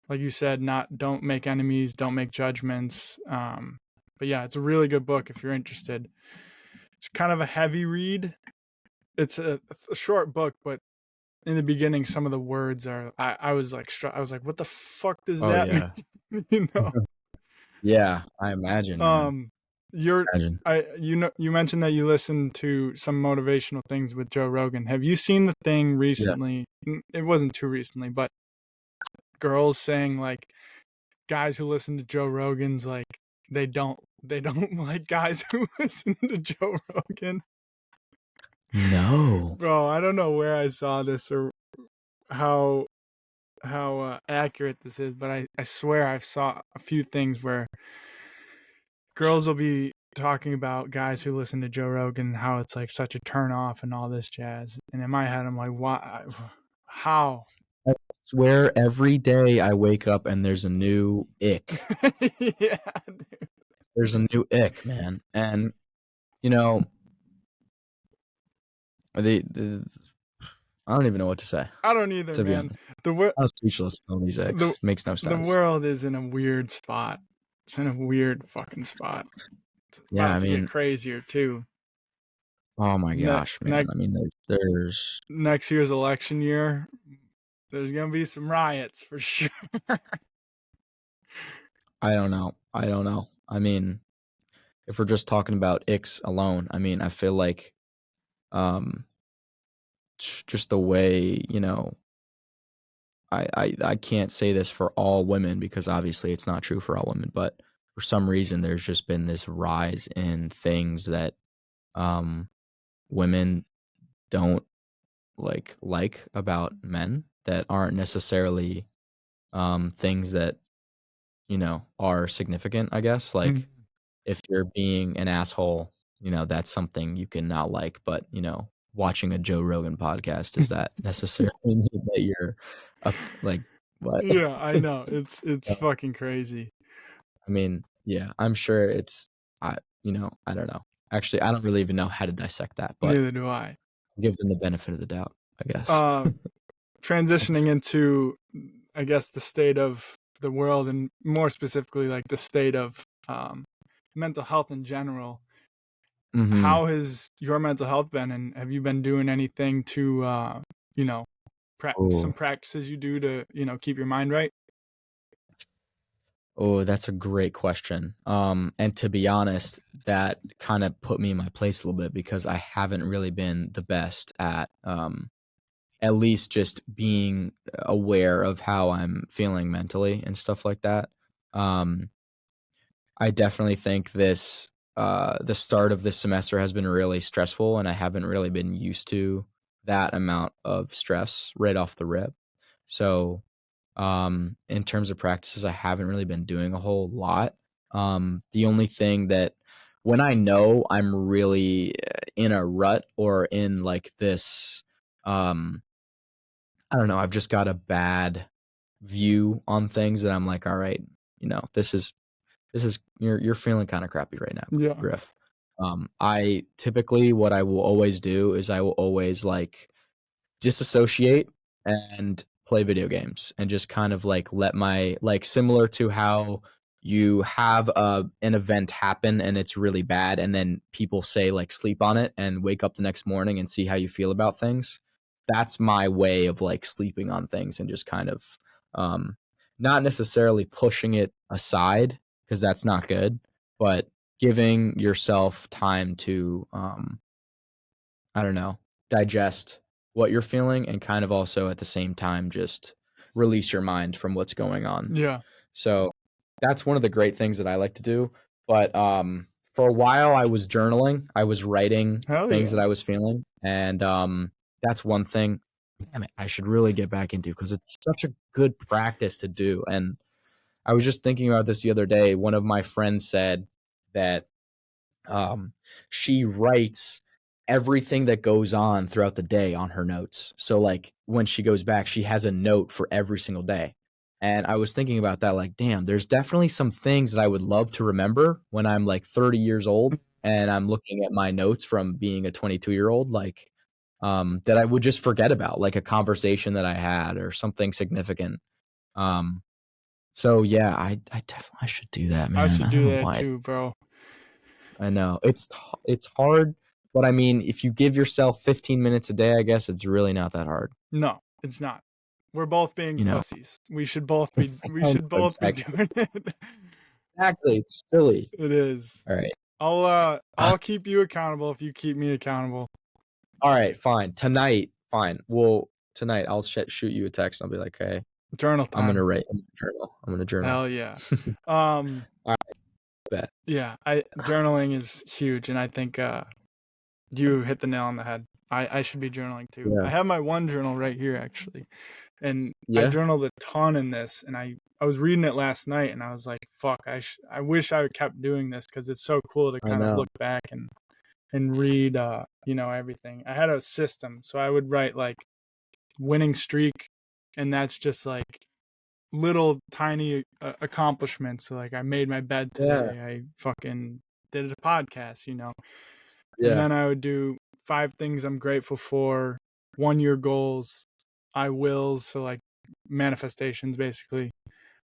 like you said. Don't make enemies, don't make judgments. But yeah, it's a really good book if you're interested. It's kind of a heavy read. It's a short book, but in the beginning, some of the words are. I was like, I was like, what the fuck does Oh that mean? yeah. you know. Yeah, I imagine, man. Um, you're Imagine. you mentioned that you listened to some motivational things with Joe Rogan. Have you seen the thing Yeah. recently? It wasn't too recently, but girls saying like guys who listen to Joe Rogan's like they don't like guys who listen to Joe Rogan. No. Bro, I don't know where I saw this or how accurate this is, but I swear I saw a few things where girls will be talking about guys who listen to Joe Rogan, how it's like such a turn off and all this jazz. And in my head, I'm like, why? How? I swear every day I wake up and there's a new ick. yeah, dude. There's a new ick, man. And you know, the I don't even know what to say, I don't either, to be man. honest. The I'm speechless with all these the X. Makes no the sense. world is in a weird spot. It's in a weird fucking spot. It's Yeah, I about to get mean, crazier too. oh my Ne- gosh, man. ne- I mean, there's Next year's election year, there's gonna be some riots for sure. I don't know. I don't know. I mean, if we're just talking about X alone, I mean, I feel like um just the way, I can't say this for all women because obviously it's not true for all women, but for some reason there's just been this rise in things that um women don't like about men that aren't necessarily things that, are significant, I guess. Like if you're being an asshole, that's something you can not like, but watching a Joe Rogan podcast, does that necessarily mean that you're up like what? Yeah, I know. It's fucking crazy. I mean, yeah, I'm sure I don't know. Actually, I don't really even know how to dissect that, but Neither do I. give them the benefit of the doubt, I guess. Uh, Transitioning into, I guess, the state of the world, and more specifically, like the state of mental health in general. Mhm. How has your mental health been, and have you been doing anything to, you know, some Oh, practices you do to, keep your mind right? oh, that's a great question. And to be honest, that kind of put me in my place a little bit because I haven't really been the best at least just being aware of how I'm feeling mentally and stuff like that. Um, I definitely think the start of this semester has been really stressful, and I haven't really been used to that amount of stress right off the rip. So, in terms of practices, I haven't really been doing a whole lot. The only thing that when I know I'm really in a rut or in like this, um, I don't know, I've just got a bad view on things that I'm like, all right, this is you're feeling kind of crappy right now, Yeah. Griff. I typically what I will always do is I will always like disassociate and play video games and just kind of like let my like similar to how you have an event happen and it's really bad and then people say like sleep on it and wake up the next morning and see how you feel about things. That's my way of like sleeping on things and just kind of um not necessarily pushing it aside because that's not good, but giving yourself time to I don't know, digest what you're feeling and kind of also at the same time just release your mind from what's going on. Yeah. So that's one of the great things that I like to do. But for a while I was journaling. I was writing Hell things that yeah. I was feeling. And that's one thing, damn it, I should really get back into because it's such a good practice to do. And I was just thinking about this the other day. One of my friends said that um, she writes everything that goes on throughout the day on her notes. So like when she goes back, she has a note for every single day. And I was thinking about that, like, damn, there's definitely some things that I would love to remember when I'm like 30 years old and I'm looking at my notes from being a 22-year-old, like that I would just forget about, like a conversation that I had or something significant. Um, so yeah, I definitely should do that, I man. should I don't do know that why. too, bro. I know. It's hard, but I mean, if you give yourself 15 minutes a day, I guess it's really not that hard. No, it's not. We're both being You know? pussies. We should both be. We I know, should both be exactly. doing it. Exactly. It's silly. It is. All right. I'll keep you accountable if you keep me accountable. All right, fine. Tonight, fine. Well, tonight I'll shoot you a text. I'll be like, "Hey, Journal I'm gonna time. write in a journal. I'm gonna journal." Hell yeah. Um. All right, bet. Yeah. I Journaling is huge, and I think you hit the nail on the head. I should be journaling too. Yeah. I have my one journal right here actually, and I Yeah. journaled a ton in this. And I was reading it last night, and I was like, fuck. I wish I kept doing this because it's so cool to I kind of know. look back and read everything. I had a system, so I would write like winning streak, and that's just like little tiny accomplishments. So like I made my bed Yeah. today. I fucking did a podcast, and Yeah. then I would do 5 things I'm grateful for, 1-year goals, I wills, so like manifestations basically.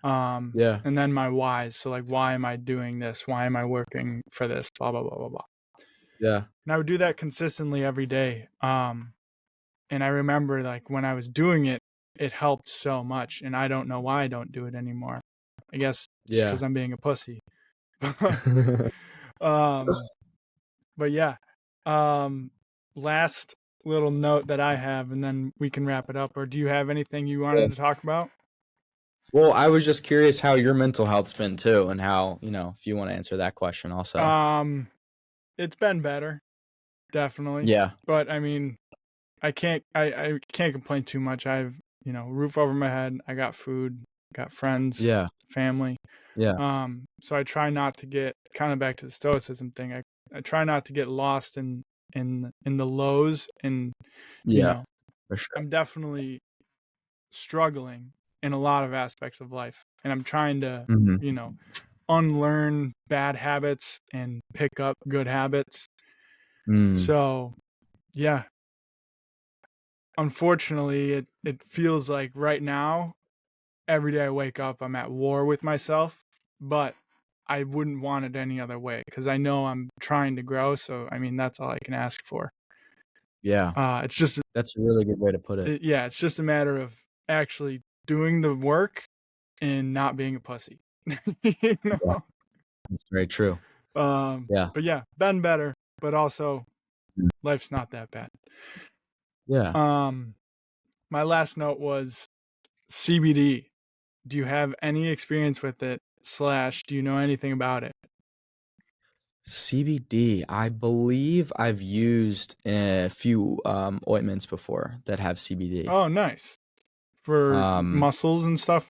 Yeah. And then my whys, so like why am I doing this? Why am I working for this? Blah blah blah blah blah. Yeah. And I would do that consistently every day. And I remember like when I was doing it, it helped so much, and I don't know why I don't do it anymore. I guess it's Yeah. because I'm being a pussy. um, but yeah. Last little note that I have, and then we can wrap it up. Or do you have anything you wanted to talk about? Well, I was just curious how your mental health's been too, and how, if you want to answer that question also. It's been better, definitely. Yeah. But I mean, I can't complain too much. I've, roof over my head. I got food, got friends, Yeah. family. Yeah. So I try not to get kind of back to the stoicism thing. I try not to get lost in the lows, and Yeah. For sure. I'm definitely struggling in a lot of aspects of life, and I'm trying to, Mm-hmm. unlearn bad habits and pick up good habits. So, yeah, unfortunately, it feels like right now, every day I wake up, I'm at war with myself, but I wouldn't want it any other way because I know I'm trying to grow. So, I mean, that's all I can ask for. Yeah. It's just, That's a really good way to put it. yeah, it's just a matter of actually doing the work and not being a pussy. you Yeah. know? That's very true. Yeah. But yeah, been better, but also life's not that bad. Yeah. My last note was CBD. Do you have any experience with it? / do you know anything about it? CBD, I believe I've used a few ointments before that have CBD. Oh, nice. For Um, muscles and stuff?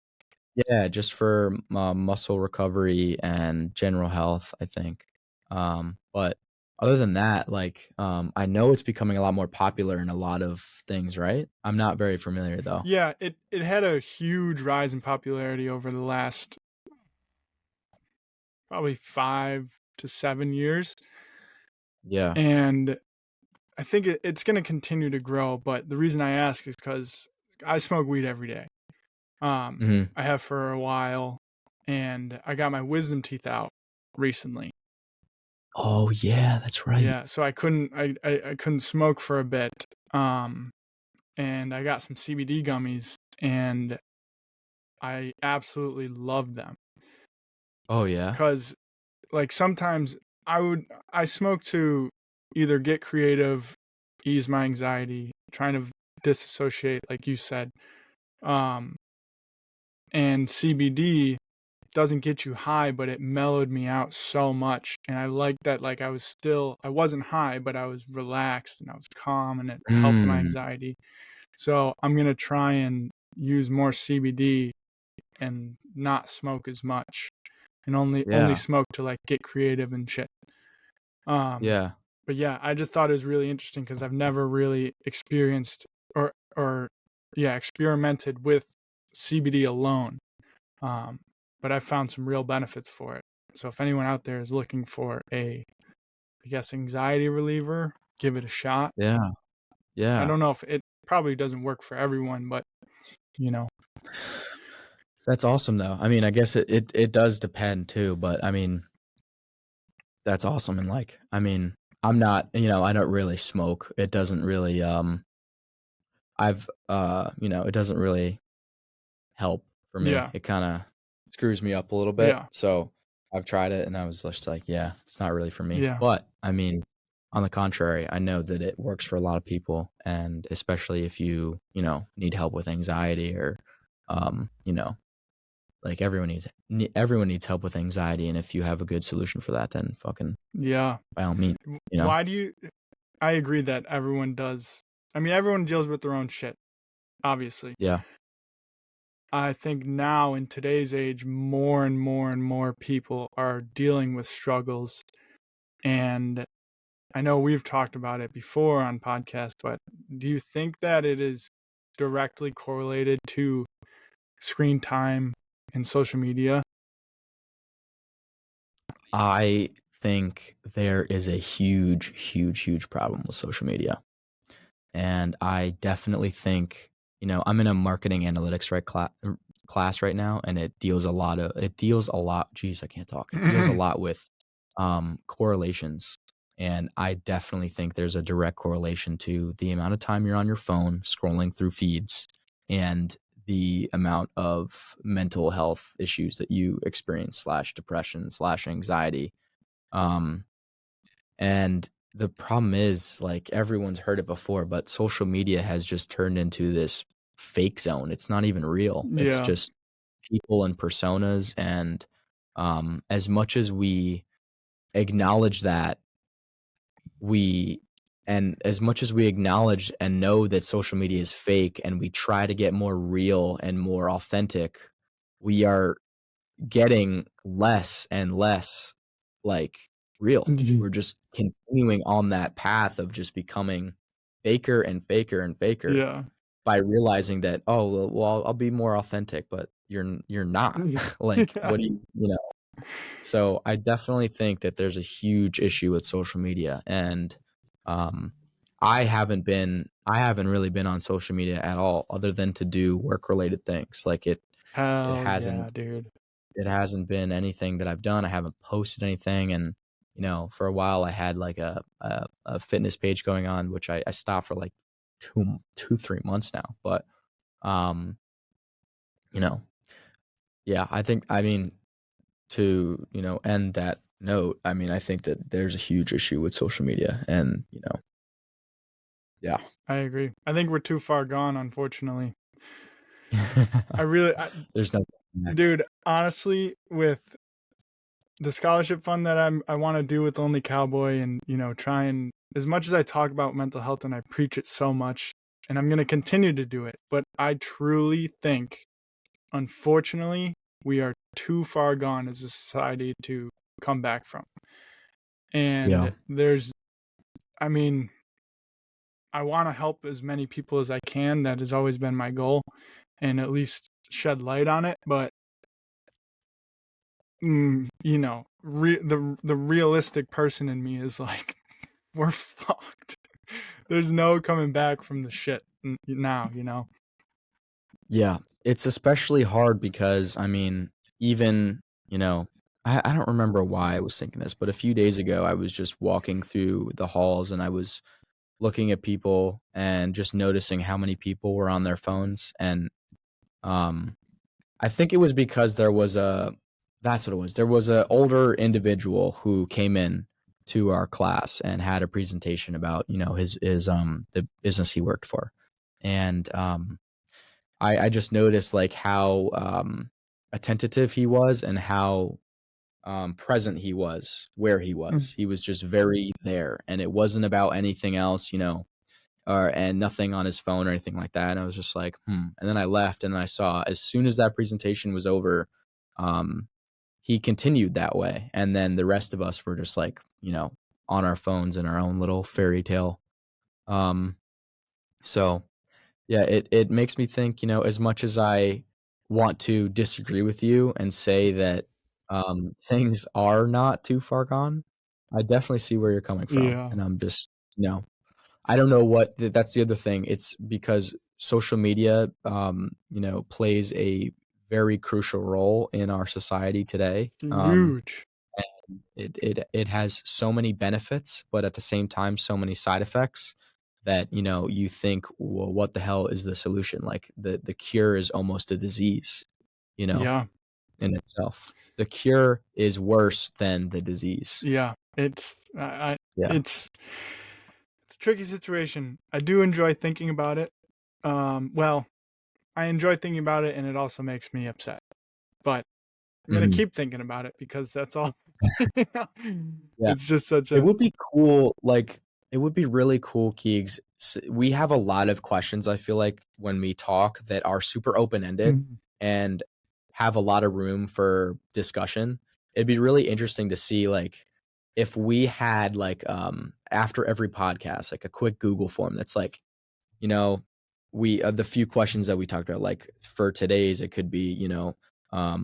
yeah, just for muscle recovery and general health, I think. But other than that, like, I know it's becoming a lot more popular in a lot of things, right? I'm not very familiar though. Yeah, it had a huge rise in popularity over the last probably 5 to 7 years. Yeah. And I think it's going to continue to grow. But the reason I ask is because I smoke weed every day. Hmm. I have for a while, and I got my wisdom teeth out recently. Oh yeah, that's right. Yeah, so I couldn't smoke for a bit. And I got some CBD gummies, and I absolutely loved them Oh yeah. because like sometimes I smoke to either get creative, ease my anxiety, trying to disassociate, like you said. Um, and CBD doesn't get you high, but it mellowed me out so much. And I liked that, like I wasn't high, but I was relaxed and I was calm, and it helped my Mm, anxiety. So I'm gonna try and use more CBD and not smoke as much, and only yeah. smoke to like get creative and shit. Um, Yeah. but yeah, I just thought it was really interesting because I've never really experienced or yeah, experimented with CBD alone. Um, but I found some real benefits for it. So if anyone out there is looking for I guess, anxiety reliever, give it a shot. Yeah. I Yeah. don't know if it probably doesn't work for everyone, but you know, That's awesome though. I mean, I guess it does depend too, but I mean, that's awesome. And like, I mean, I'm not, I don't really smoke. It doesn't really, it doesn't really help for me. yeah, It kind of screws me up a little bit. yeah, So I've tried it and I was just like, yeah, it's not really for me. yeah, But I mean, on the contrary, I know that it works for a lot of people. And especially if you, need help with anxiety or, um, you know, like everyone needs help with anxiety. And if you have a good solution for that, then fucking yeah. by all means, you know? Why do you? I agree that everyone does. I mean, everyone deals with their own shit, obviously. Yeah. I think now in today's age, more and more and more people are dealing with struggles. And I know we've talked about it before on podcasts, but do you think that it is directly correlated to screen time and social media? I think there is a huge, huge, huge problem with social media. And I definitely think, I'm in a marketing analytics class right now, and it deals a lot. Geez, I can't talk. It deals a lot with correlations. And I definitely think there's a direct correlation to the amount of time you're on your phone scrolling through feeds and the amount of mental health issues that you experience slash depression slash anxiety. Um, and the problem is, like, everyone's heard it before, but social media has just turned into this fake zone. It's not even real. It's Yeah. just people and personas. And as much as we acknowledge that, we as much as we acknowledge and know that social media is fake, and we try to get more real and more authentic, we are getting less and less, like, real. We're just continuing on that path of just becoming faker and faker and faker Yeah. by realizing that, "Oh, well, I'll be more authentic," but you're not. Like, Yeah. what do you know? So, I definitely think that there's a huge issue with social media, and, um, I haven't really been on social media at all other than to do work-related things. Like, it Hell hasn't yeah, dude. it hasn't been anything that I've done. I haven't posted anything, and, for a while, I had, like, a fitness page going on, which I stopped for, like, 3 months now, but, um, you know, yeah, I mean, to, end that note, I mean, I think that there's a huge issue with social media, and, yeah. I agree. I think we're too far gone, unfortunately. I really, There's no back. dude, honestly, with the scholarship fund that I want to do with Only Cowboy, and try and, as much as I talk about mental health and I preach it so much, and I'm going to continue to do it, but I truly think, unfortunately, we are too far gone as a society to come back from. Yeah. And I mean, I want to help as many people as I can. That has always been my goal, and at least shed light on it. But the realistic person in me is like, we're fucked. There's no coming back from the shit now. Yeah, it's especially hard because, I mean, even, I don't remember why I was thinking this, but a few days ago, I was just walking through the halls, and I was looking at people and just noticing how many people were on their phones. And um, I think it was because that's what it was. There was an older individual who came in to our class and had a presentation about, the business he worked for. And I just noticed, like, how attentive he was, and how present he was where he Mm. was. He was just very there, and it wasn't about anything else, and nothing on his phone or anything like that. And I was just like, hmm. And then I left, and I saw, as soon as that presentation was over, um, he continued that way. And then the rest of us were just like, on our phones in our own little fairy tale. Um, so yeah, it makes me think, as much as I want to disagree with you and say that things are not too far gone, I definitely see where you're coming from. Yeah. And I'm just, I don't know that's the other thing. It's because social media, plays a very crucial role in our society today. Huge. It has so many benefits, but at the same time, so many side effects that, you think, well, what the hell is the solution? Like, the cure is almost a disease, you know, Yeah. in itself. The cure is worse than the disease. Yeah. It's I Yeah. it's a tricky situation. I do enjoy thinking about it. Well, I enjoy thinking about it, and it also makes me upset. But I'm gonna Mhm. keep thinking about it because that's all. Yeah. It's just such It a. would be cool, like, it would be really cool, Keegs. We have a lot of questions, I feel like, when we talk, that are super open-ended Mhm. and have a lot of room for discussion. It'd be really interesting to see, like, if we had, like, after every podcast, like, a quick Google form that's like, you know, the few questions that we talked about, like, for today's, it could be,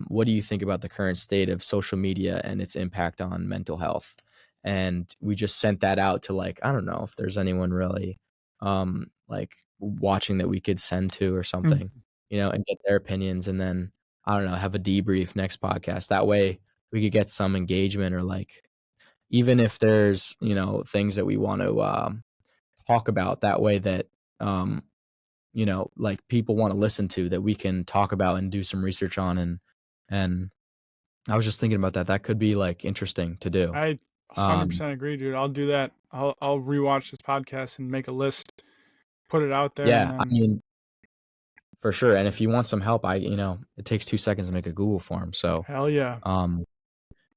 what do you think about the current state of social media and its impact on mental health? And we just sent that out to, like, I don't know if there's anyone really like watching that we could send to or something, Mhm. and get their opinions, and then I don't know, have a debrief next podcast. That way we could get some engagement, or like even if there's things that we want to talk about, that way that um like people want to listen to, that we can talk about and do some research on, and I was just thinking about that. That could be like interesting to do. I Um 100% agree, dude. I'll do that. I'll rewatch this podcast and make a list, put it out there, and yeah, I then mean, for sure. And if you want some help, it takes 2 seconds to make a Google form. So hell yeah. um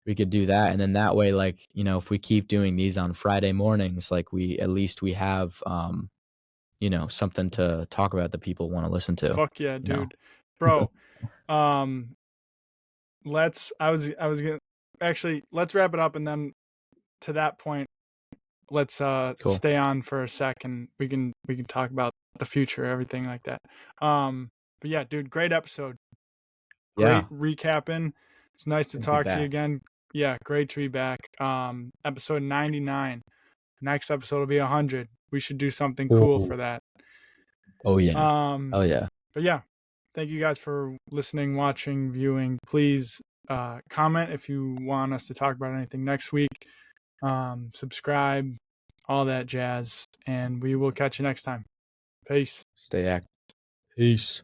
we could do that. And then that way, like, if we keep doing these on Friday mornings, like at least we have something to talk about that people want to listen to, Fuck yeah, you know. dude. Bro, um I was gonna actually, let's wrap it up, and then to that point, let's Cool. stay on for a second. We can talk about the future, everything like that. But yeah, dude, great episode. Yeah. Great recapping. It's nice to Good to be talk to you back. again. Yeah, great to be back. Episode 99. Next episode will be 100. We should do something cool Ooh. for that. Oh yeah. Um, Oh yeah. but yeah, thank you guys for listening, watching, viewing. Please comment if you want us to talk about anything next week. Subscribe, all that jazz, and we will catch you next time. Peace. Stay active. Peace.